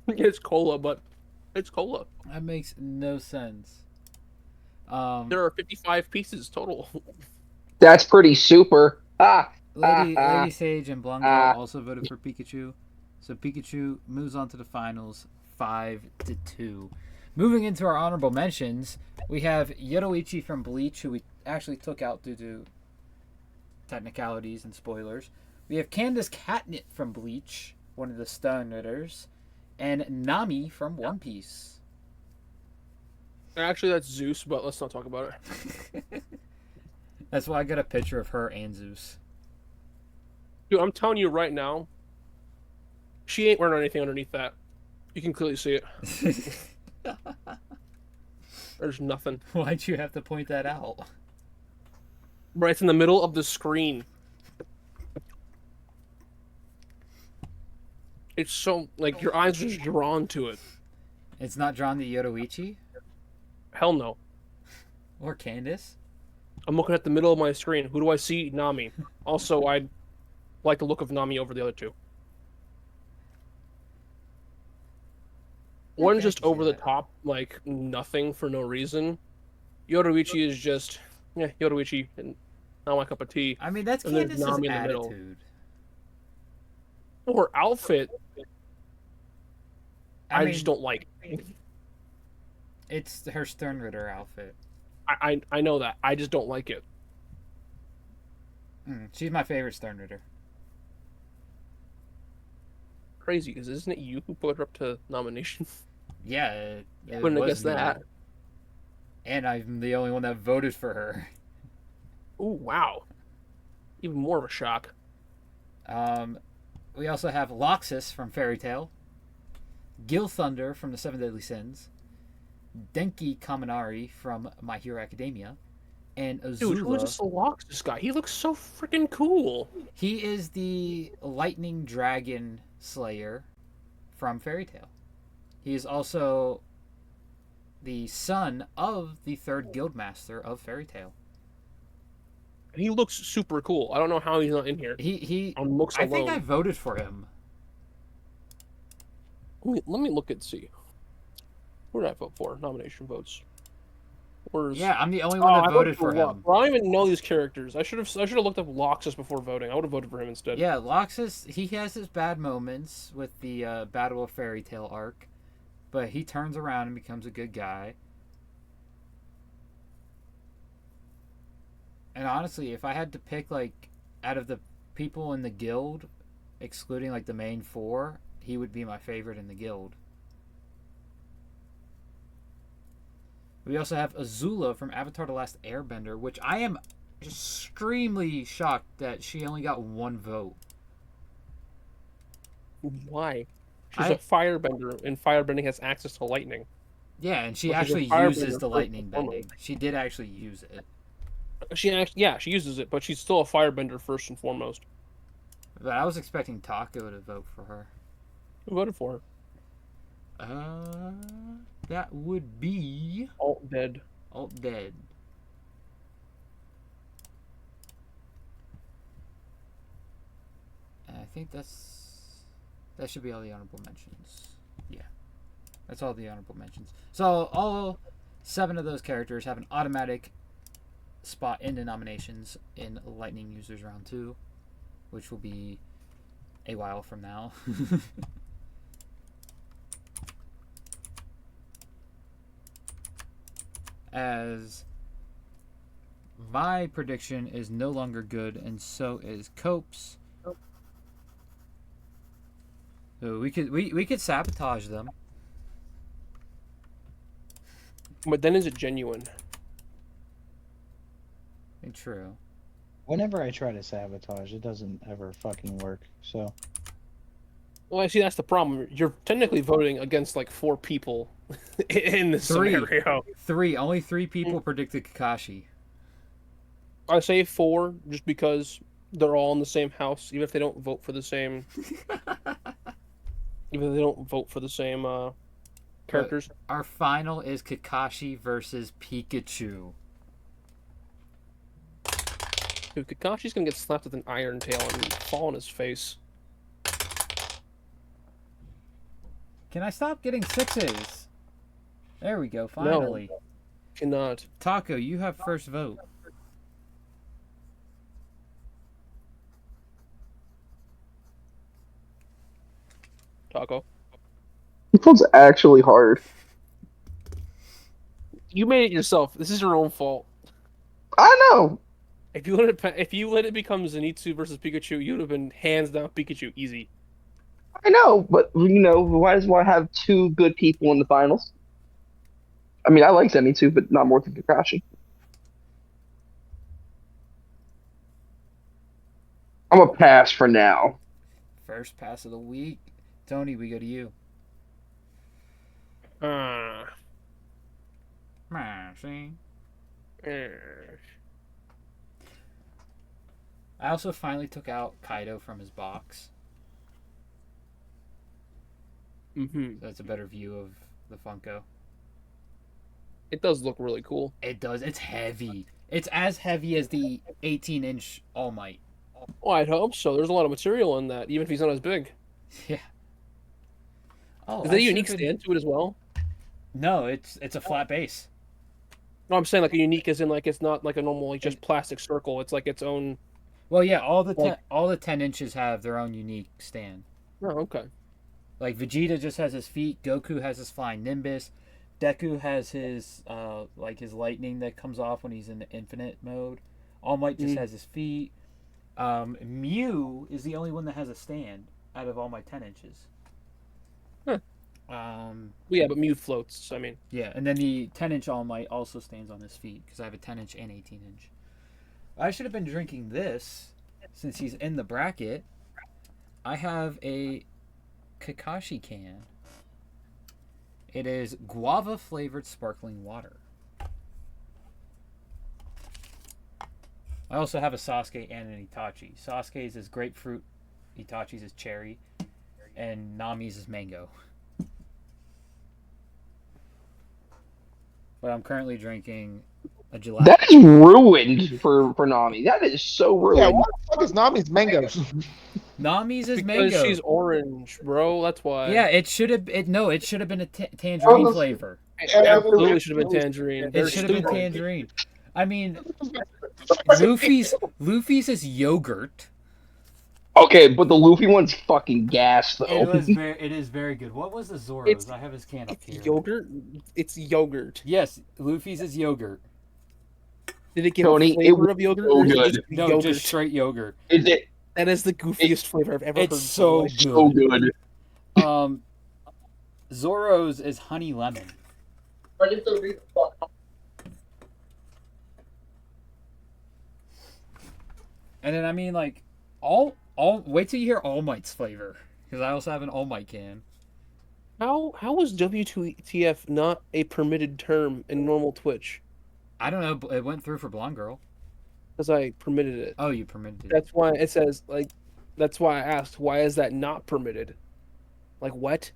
It's cola, but it's cola. That makes no sense. There are 55 pieces total. That's pretty super. Lady Sage and Blanca also voted for Pikachu. So Pikachu moves on to the finals 5-2. Moving into our honorable mentions, we have Yoruichi from Bleach, who we actually took out due to technicalities and spoilers. We have Candace Catnip from Bleach, one of the Stone Ritters, and Nami from One Piece. Actually, that's Zeus, but let's not talk about it. That's why I got a picture of her and Zeus. Dude, I'm telling you right now, she ain't wearing anything underneath that. You can clearly see it. There's nothing. Why'd you have to point that out? Right, it's in the middle of the screen. It's so, like, your eyes are just drawn to it. It's not drawn to Yoruichi? Hell no. Or Candace? I'm looking at the middle of my screen. Who do I see? Nami. Also, I like the look of Nami over the other two. One's just over the top, like nothing for no reason. Yoruichi is just, yeah, Yoruichi, and not my cup of tea. I mean, that's And there's Candace's Nami in the middle. attitude. Her outfit, I mean, just don't like. It's her Sternritter outfit. I know that. I just don't like it. She's my favorite Sternritter. Crazy, because isn't it you who put her up to nomination? Yeah, it Wouldn't have was guessed me. that. And I'm the only one that voted for her. Ooh, wow. Even more of a shock. We also have Loxus from Fairy Tail, Gil Thunder from the Seven Deadly Sins, Denki Kaminari from My Hero Academia, and Azula. Dude, who is this Loxus guy? He looks so freaking cool. He is the Lightning Dragon Slayer from Fairy Tail. He is also the son of the third Guildmaster of Fairy Tail. He looks super cool. I don't know how he's not in here. He On looks I alone. think I voted for him. Let me look and see. Who did I vote for? Nomination votes. Where's... Yeah, I'm the only one that voted for him. Well, I don't even know these characters. I should have looked up Loxus before voting. I would have voted for him instead. Yeah, Loxus, he has his bad moments with the Battle of Fairy Tail arc, but he turns around and becomes a good guy. And honestly, if I had to pick, like, out of the people in the guild, excluding, like, the main four, he would be my favorite in the guild. We also have Azula from Avatar The Last Airbender, which I am extremely shocked that she only got one vote. Why? She's a firebender, and firebending has access to lightning. Yeah, and she Well, she's a actually firebender uses the first lightning and foremost. bending. She did actually use it. She uses it, but she's still a firebender first and foremost. But I was expecting Taco to vote for her. Who voted for her? That would be Alt dead. Alt Dead. And I think that should be all the honorable mentions. Yeah, that's all the honorable mentions. So all 7 of those characters have an automatic spot in the nominations in Lightning Users Round 2, which will be a while from now. As my prediction is no longer good, and so is Cope's. So we could sabotage them. But then is it genuine? True. Whenever I try to sabotage, it doesn't ever fucking work. So Well, I see that's the problem. You're technically voting against like 4 people in this Three. scenario. Only 3 people predicted Kakashi. I say 4 just because they're all in the same house, even if they don't vote for the same. Even if they don't vote for the same characters. Our final is Kakashi versus Pikachu. Dude, Kakashi's gonna get slapped with an iron tail and fall on his face. Can I stop getting 6s? There we go, finally. No, cannot. Taco, you have first vote. Taco. This one's actually hard. You made it yourself. This is your own fault. I know. If you let it become Zenitsu versus Pikachu, you would have been hands down Pikachu easy. I know, but why does one have 2 good people in the finals? I mean, I like Zenitsu, but not more than Kakashi. I'm a pass for now. First pass of the week. Tony, we go to you. See? I also finally took out Kaido from his box. Mm-hmm. So that's a better view of the Funko. It does look really cool. It does. It's heavy. It's as heavy as the 18-inch All Might. Oh, I'd hope so. There's a lot of material in that, even if he's not as big. Yeah. Oh, Is there I a unique should've stand to it as well? No, it's a flat base. No, I'm saying like a unique as in like it's not like a normal like just plastic circle. It's like its own. Well, yeah, all the 10 inches have their own unique stand. Oh, okay. Like Vegeta just has his feet. Goku has his flying Nimbus. Deku has his his lightning that comes off when he's in the infinite mode. All Might just has his feet. Mew is the only one that has a stand out of all my 10 inches. Huh. Well, yeah, but Mew floats. I mean, yeah, and then the 10-inch All Might also stands on his feet because I have a 10-inch and 18-inch. I should have been drinking this since he's in the bracket. I have a Kakashi can. It is guava flavored sparkling water. I also have a Sasuke and an Itachi. Sasuke's is grapefruit, Itachi's is cherry, and Nami's is mango. But I'm currently drinking a gelato. That is ruined for Nami. That is so ruined. Yeah, what the fuck is Nami's mango? Nami's is because mango. she's orange, bro. That's why. Yeah, it should have been a tangerine flavor. It absolutely should have been tangerine. It They're should have been stupid. tangerine. I mean, Luffy's is yogurt. Okay, but the Luffy one's fucking gas though. It is very good. What was the Zoro's? I have his can up here. Yogurt. It's yogurt. Yes, Luffy's is yogurt. Did it get Tony, a flavor of yogurt? so or is it good. just No, yogurt? just straight yogurt. Is it That is the goofiest flavor I've ever heard. It's so good. so good? Zoro's is honey lemon. And then I mean like all wait till you hear All Might's flavor because I also have an All Might can. How is WTF not a permitted term in normal Twitch? I don't know. It went through for Blonde Girl. Because I permitted it. Oh, you permitted it. That's why it says like. That's why I asked. Why is that not permitted? Like what?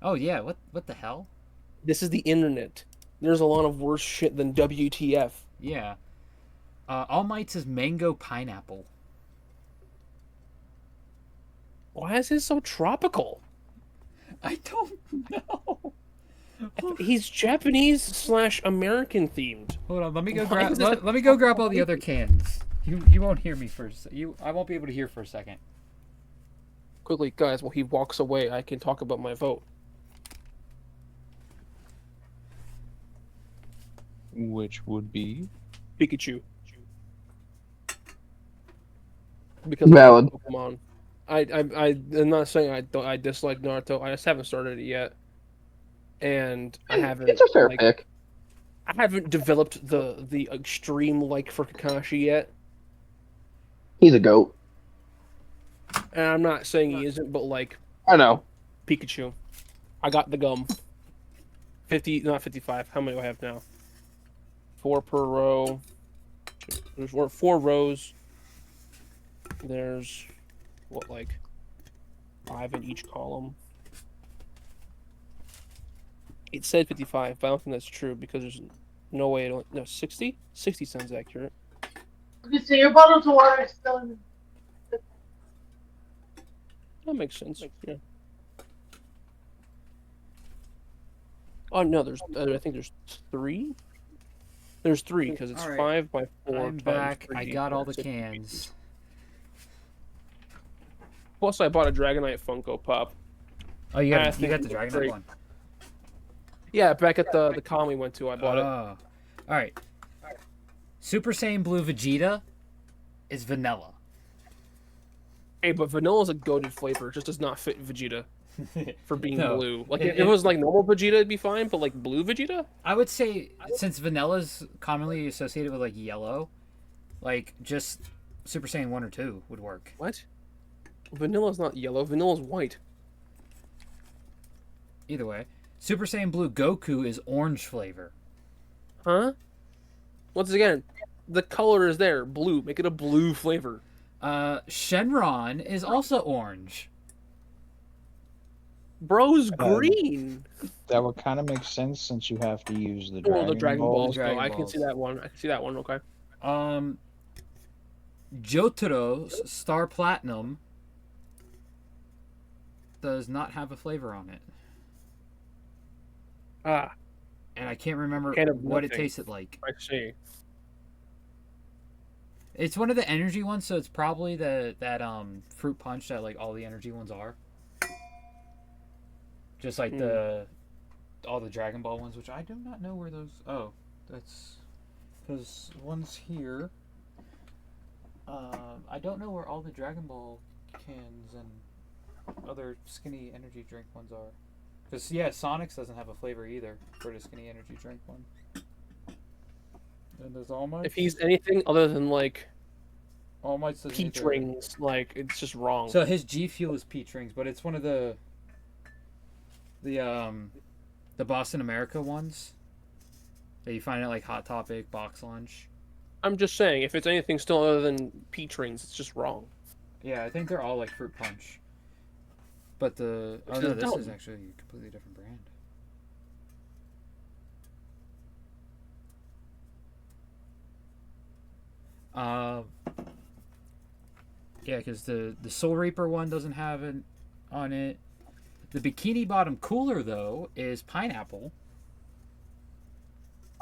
Oh yeah. What the hell? This is the internet. There's a lot of worse shit than WTF. Yeah. All Might's is mango pineapple. Why is it so tropical? I don't know. He's Japanese / American themed. Hold on, let me go Why grab. is this Let me go grab all the other cans. You won't hear me for I won't be able to hear for a second. Quickly, guys, while he walks away, I can talk about my vote. Which would be Pikachu. Because Valid. of Pokemon. I'm not saying I dislike Naruto. I just haven't started it yet, and I haven't. It's a fair pick. I haven't developed the extreme like for Kakashi yet, He's a goat. and I'm not saying he isn't, but like I know. Pikachu, I got the gum. 50, not 55. How many do I have now? 4 per row. There's 4 rows. There's what, like 5 in each column. It said 55, but I don't think that's true because there's no way. No, 60. 60 sounds accurate. You see your bottles of water is still in. That makes sense. Yeah. Oh no, there's. I think there's 3. There's 3 because it's All right. 5 by 4 I'm times back. 3. I got all the 60. cans. Plus, I bought a Dragonite Funko Pop. Oh, you I got think the it's Dragonite great. one. Yeah, back at the con we went to, I bought it. All right. Super Saiyan Blue Vegeta is vanilla. Hey, but vanilla is a goated flavor. It just does not fit Vegeta for being No. blue. Like, if it was like normal Vegeta, it'd be fine, but like blue Vegeta? I would say since vanilla's commonly associated with like yellow, like just Super Saiyan 1 or 2 would work. What? Vanilla's not yellow. Vanilla's white. Either way, Super Saiyan Blue Goku is orange flavor. Huh? Once again, the color is there. Blue. Make it a blue flavor. Shenron is also orange. Bro's green. That would kind of make sense since you have to use the Oh, the Dragon Balls. Dragon No, I can Balls. see that one. I can see that one. Okay. Jotaro Star Platinum does not have a flavor on it. Ah, And I can't remember Kind of what it nothing. tasted like. I see. It's one of the energy ones, so it's probably that fruit punch that like all the energy ones are. Just like all the Dragon Ball ones, which I do not know where those. Oh, that's because one's here. I don't know where all the Dragon Ball cans and other skinny energy drink ones are. Because yeah, Sonic's doesn't have a flavor either for the skinny energy drink one. And there's All Might. If he's anything other than like All Might's doesn't peach either. rings, like it's just wrong. So his G Fuel is peach rings, but it's one of the Boston America ones that you find at like Hot Topic, Box Lunch. I'm just saying, if it's anything still other than peach rings, it's just wrong. Yeah, I think they're all like fruit punch. But the Which oh is no, this dumb. is actually a completely different brand. Yeah, because the Soul Reaper one doesn't have it on it. The Bikini Bottom Cooler though is pineapple.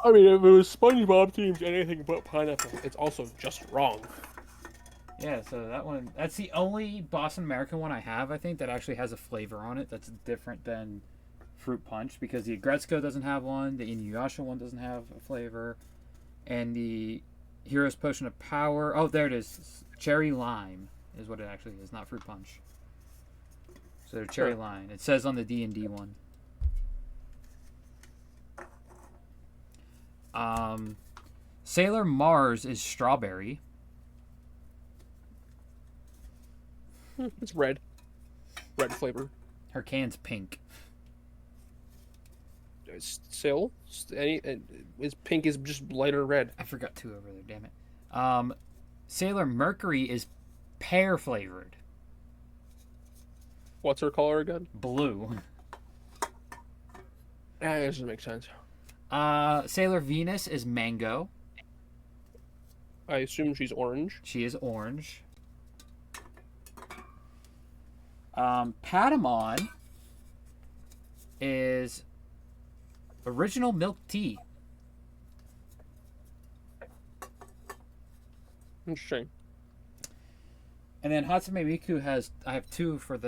I mean, if it was SpongeBob themed anything but pineapple, it's also just wrong. Yeah, so that one, that's the only Boston American one I have, I think, that actually has a flavor on it that's different than Fruit Punch, because the Agretzko doesn't have one, the Inuyasha one doesn't have a flavor, and the Hero's Potion of Power, oh, there it is, Cherry Lime is what it actually is, not Fruit Punch. So Cherry Sure. Lime. It says on the D&D one. Sailor Mars is strawberry. It's red. Red flavor. Her can's pink. Still, is pink is just lighter red. I forgot two over there, damn it. Sailor Mercury is pear flavored. What's her color again? Blue. That doesn't make sense. Sailor Venus is mango. I assume she's orange. She is orange. Patamon is original milk tea. Interesting. And then Hatsune Miku has, I have two for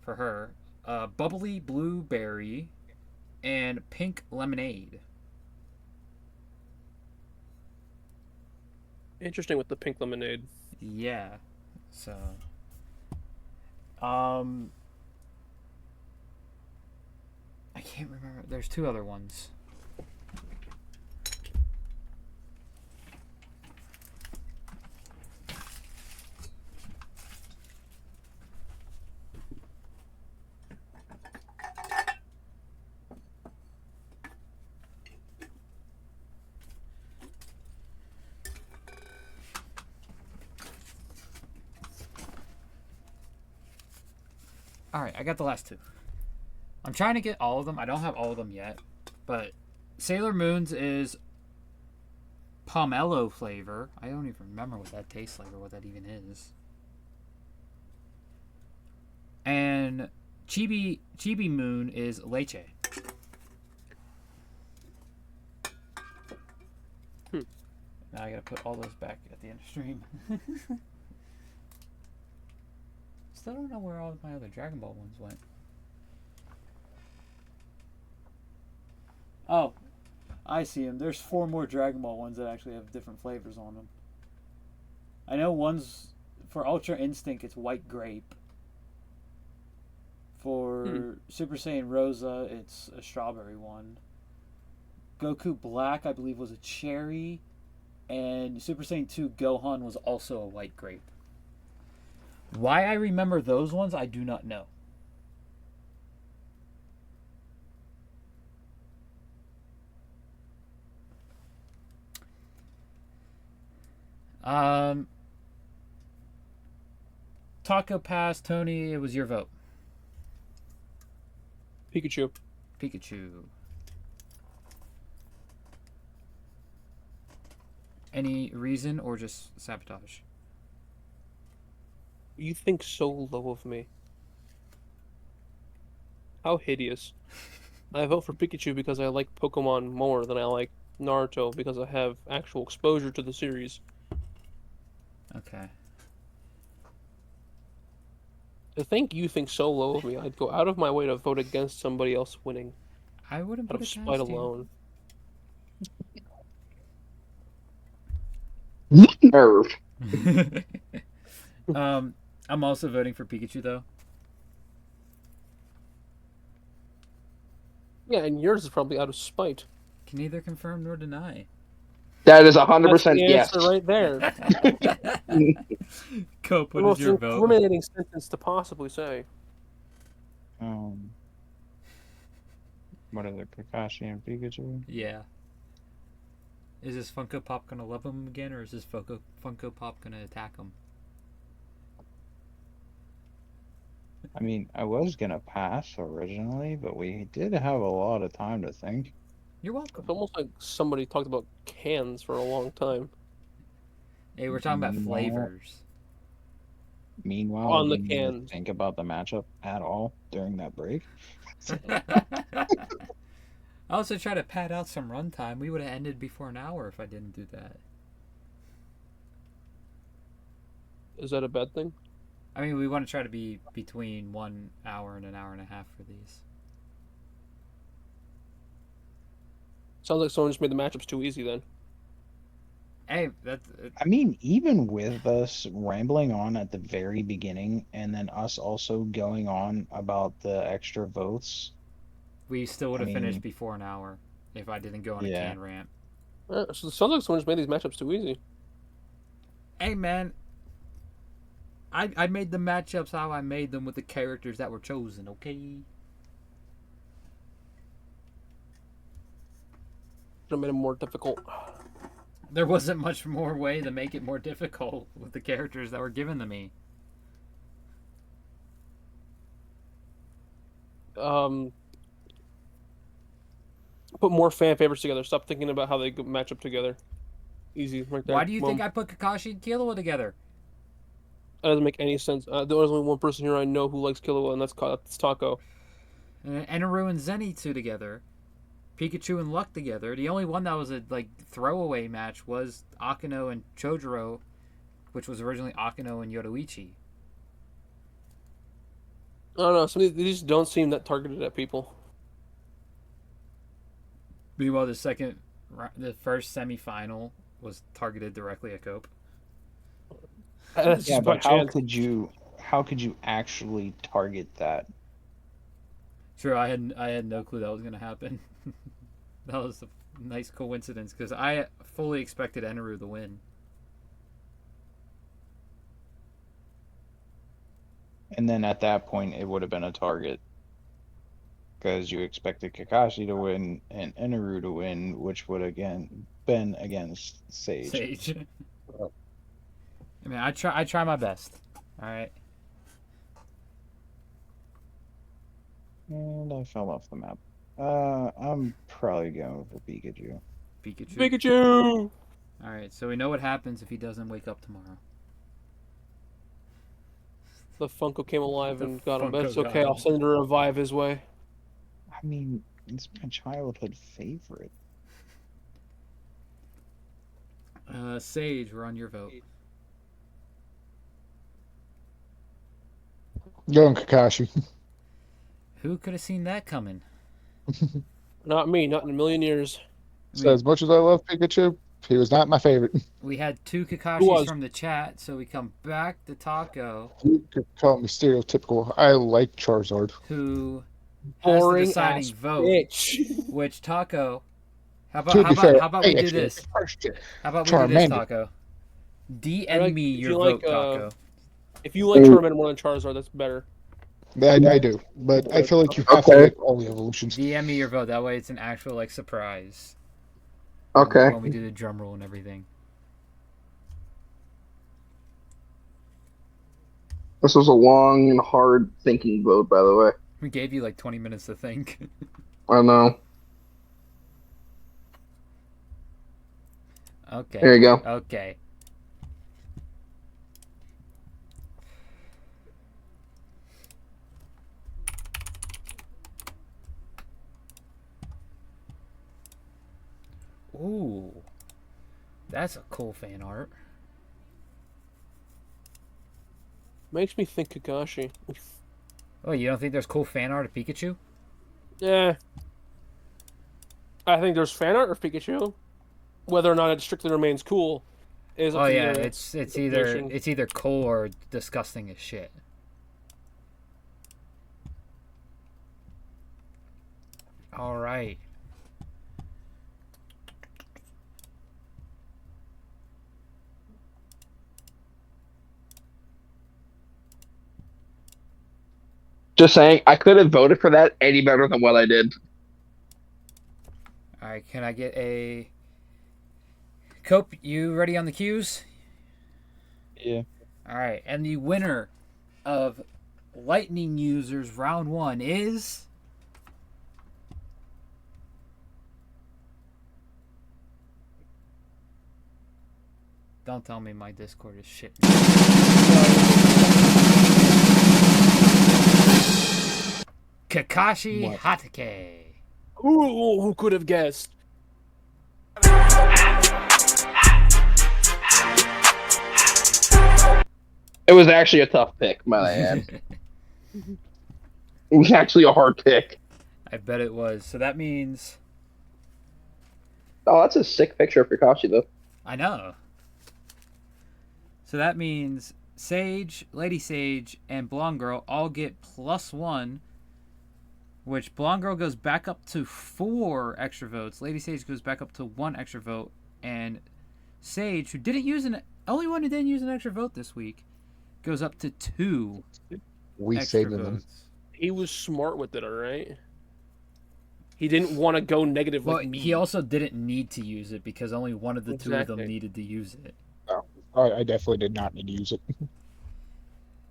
her. Bubbly blueberry and pink lemonade. Interesting with the pink lemonade. Yeah. So I can't remember. There's two other ones. All right, I got the last two. I'm trying to get all of them. I don't have all of them yet, but Sailor Moon's is pomelo flavor. I don't even remember what that tastes like or what that even is. And Chibi Moon is leche. Now I gotta put all those back at the end of stream. Still don't know where all of my other Dragon Ball ones went. Oh, I see them. There's 4 more Dragon Ball ones that actually have different flavors on them. I know one's for Ultra Instinct, it's white grape. For Super Saiyan Rosa, it's a strawberry one. Goku Black, I believe, was a cherry. And Super Saiyan 2 Gohan was also a white grape. Why I remember those ones, I do not know. Taco Pass, Tony, it was your vote. Pikachu. Pikachu. Any reason or just sabotage? You think so low of me. How hideous. I vote for Pikachu because I like Pokemon more than I like Naruto because I have actual exposure to the series. Okay. To think you think so low of me, I'd go out of my way to vote against somebody else winning. I wouldn't Out put of it spite past you. alone. Nerve. I'm also voting for Pikachu though. Yeah, and yours is probably out of spite. Can neither confirm nor deny. That is That's 100% the yes. answer right there. Cope, The what most is your vote? incriminating sentence to possibly say. What is it, Kakashi and Pikachu? Yeah. Is this Funko Pop gonna love him again, or is this Funko Pop gonna attack him? I mean, I was gonna pass originally, but we did have a lot of time to think. You're welcome. It's almost like somebody talked about cans for a long time. Hey, we're talking about Meanwhile- flavors. Meanwhile, On I the didn't even cans. think about the matchup at all during that break. I also try to pad out some runtime. We would have ended before an hour if I didn't do that. Is that a bad thing? I mean, we want to try to be between 1 hour and an hour and a half for these. Sounds like someone just made the matchups too easy then. Hey, that's I mean, even with us rambling on at the very beginning and then us also going on about the extra votes, we still would I have finished mean- before an hour if I didn't go on a Yeah. can rant. So it sounds like someone just made these matchups too easy. Hey, man. I made the matchups how I made them with the characters that were chosen, okay? Should have made it more difficult. There wasn't much more way to make it more difficult with the characters that were given to me. Put more fan favorites together. Stop thinking about how they match up together. Easy, right there. Why do you Boom. think I put Kakashi and Killua together? That doesn't make any sense. There's only one person here I know who likes Killua, and that's Taco. And Enaru and Zenitsu together. Pikachu and Luck together. The only one that was a throwaway match was Akino and Chojuro, which was originally Akino and Yoruichi. I don't know. Some of these just don't seem that targeted at people. Meanwhile, the first semifinal was targeted directly at Cope. That's yeah, just by but how chance. could you actually target that? True, I had no clue that was gonna happen. That was a nice coincidence because I fully expected Enaru to win. And then at that point, it would have been a target. Because you expected Kakashi to win and Enaru to win, which would again been against Sage. Sage. I mean, I try my best. All right. And I fell off the map. I'm probably going for Pikachu. Pikachu. Pikachu! All right, so we know what happens if he doesn't wake up tomorrow. The Funko came alive The and got him, but Funko it's got okay. him. I'll send a revive his way. I mean, it's my childhood favorite. Sage, we're on your vote. Going Kakashi. Who could have seen that coming? Not me, not in a million years. So as much as I love Pikachu, he was not my favorite. We had two Who Kakashis was? from the chat, so we come back to Taco, You could call me stereotypical. I like Charizard. who has the Boring deciding ass vote. bitch. Which Taco? How To about be fair, how about I we do actually this? like First year. How about we do this, Charmander. Taco? DM I like- me if your you vote, like, Taco. If you like Charmander more than Charizard, that's better. I do, but I feel like you have to Okay. like all the evolutions. DM me your vote. That way, it's an actual like surprise. Okay. When we do the drum roll and everything. This was a long and hard thinking vote, by the way. We gave you like 20 minutes to think. I know. Okay. There you go. Okay. Ooh. That's a cool fan art. Makes me think Kakashi. Oh, you don't think there's cool fan art of Pikachu? Yeah. I think there's fan art of Pikachu. Whether or not it strictly remains cool is up Oh to yeah, your it's either interpretation. it's either cool or disgusting as shit. All right. Just saying, I could have voted for that any better than what I did. All right, can I get a Cope, you ready on the cues? Yeah. All right, and the winner of Lightning Users Round 1 is... Don't tell me my Discord is shit. Kakashi What? Hatake. Who could have guessed? It was actually a tough pick, might I add. It was actually a hard pick. I bet it was. So that means... Oh, that's a sick picture of Kakashi, though. I know. So that means Sage, Lady Sage, and Blonde Girl all get +1, which Blonde Girl goes back up to 4 extra votes. Lady Sage goes back up to 1 extra vote, and Sage, who didn't use only one who didn't use an extra vote this week, goes up to 2 We extra saved them. votes. He was smart with it, alright? He didn't want to go negative Well, like me. he also didn't need to use it because only one of the two of them Exactly. needed to use it. I definitely did not need to use it.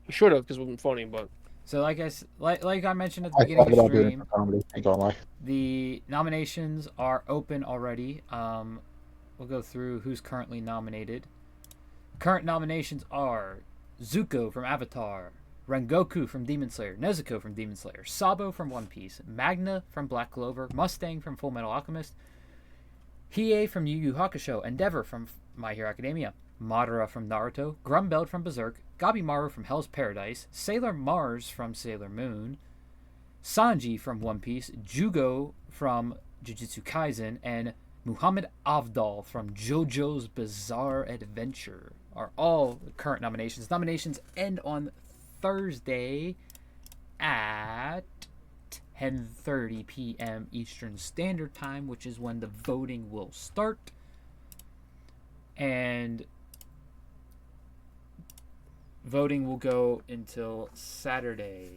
He should have, because it would have been funny, but... So like I mentioned at the I beginning thought of the about doing it stream, for comedy. Ain't gonna lie. the nominations are open already. We'll go through who's currently nominated. Current nominations are Zuko from Avatar, Rengoku from Demon Slayer, Nezuko from Demon Slayer, Sabo from One Piece, Magna from Black Clover, Mustang from Full Metal Alchemist, Hiei from Yu Yu Hakusho, Endeavor from My Hero Academia, Madara from Naruto, Grumbeld from Berserk, Gabimaru from Hell's Paradise, Sailor Mars from Sailor Moon, Sanji from One Piece, Jugo from Jujutsu Kaisen, and Muhammad Avdal from JoJo's Bizarre Adventure are all the current nominations. Nominations end on Thursday at 10:30 p.m. Eastern Standard Time, which is when the voting will start. And voting will go until Saturday.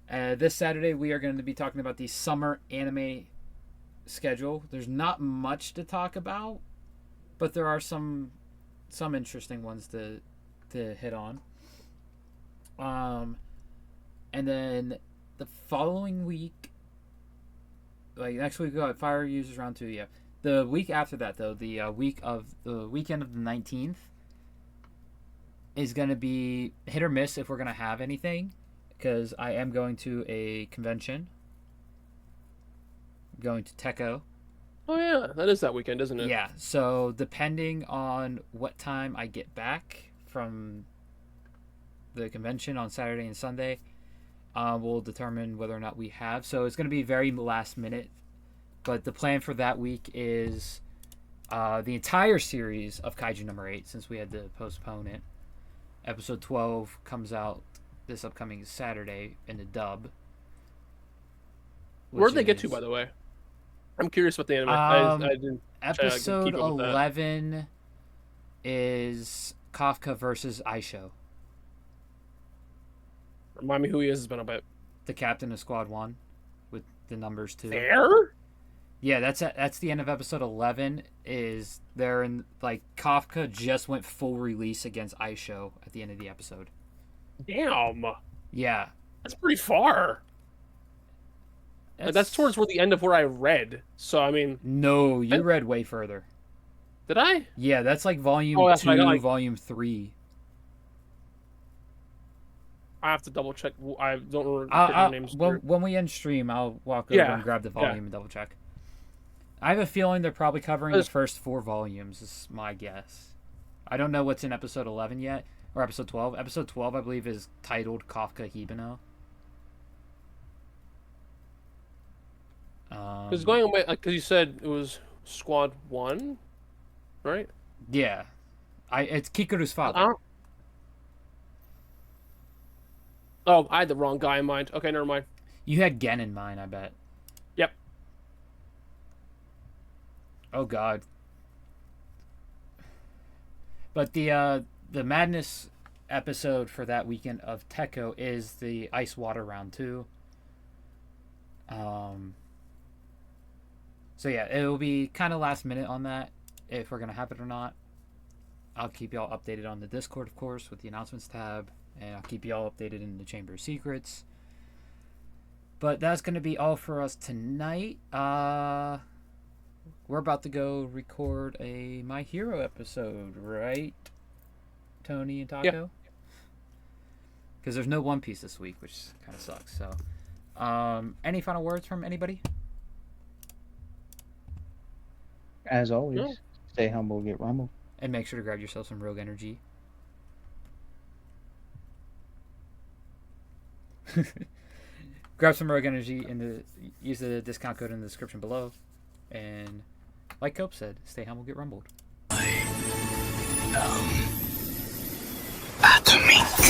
This Saturday, we are going to be talking about the summer anime schedule. There's not much to talk about, but there are some interesting ones to hit on. And then the following week, like next week, we got Fire Users Round 2, yeah. The week after that, though, the weekend of the 19th, is going to be hit or miss if we're going to have anything, because I am going to a convention. I'm going to Techo. Oh yeah, that is that weekend, isn't it? Yeah, so depending on what time I get back from the convention on Saturday and Sunday, will determine whether or not we have. So it's going to be very last minute, but the plan for that week is the entire series of Kaiju number 8, since we had to postpone it. Episode 12 comes out this upcoming Saturday in the dub. Where'd they get to, by the way? I'm curious about the anime. I didn't Episode keep up with that. 11 is Kafka versus Aisho, Remind me who he is. It's been a bit. the captain of Squad 1, with the numbers 2. There? Yeah, that's the end of episode 11. Is there in like Kafka just went full release against Aisho at the end of the episode. Damn. Yeah, That's pretty far. Like, that's towards the end of where I read. So, I mean... No, you read way further. Did I? Yeah, that's like volume Oh, that's 2, what I got, like- volume 3. I have to double check. I don't remember the names. When we end stream, I'll walk over and grab the volume and double check. I have a feeling they're probably covering the first 4 volumes, is my guess. I don't know what's in episode 11 yet, or episode 12. Episode 12, I believe, is titled Kafka Hibino. Because going away, because you said it was Squad 1, right? Yeah. It's Kikuru's father. I don't... Oh, I had the wrong guy in mind. Okay, never mind. You had Gen in mind, I bet. Yep. Oh, God. But the Madness episode for that weekend of Techo is the Ice Water Round 2. So yeah, it will be kind of last minute on that, if we're going to have it or not. I'll keep y'all updated on the Discord, of course, with the announcements tab, and I'll keep y'all updated in the Chamber of Secrets. But that's going to be all for us tonight. We're about to go record a My Hero episode, right, Tony and Taco? Because there's no One Piece this week, which kind of sucks. So, any final words from anybody? As always, stay humble, get rumble. And make sure to grab yourself some Rogue Energy. Grab some Rogue Energy and use the discount code in the description below. And like Cope said, stay humble, get rumbled. Atomic.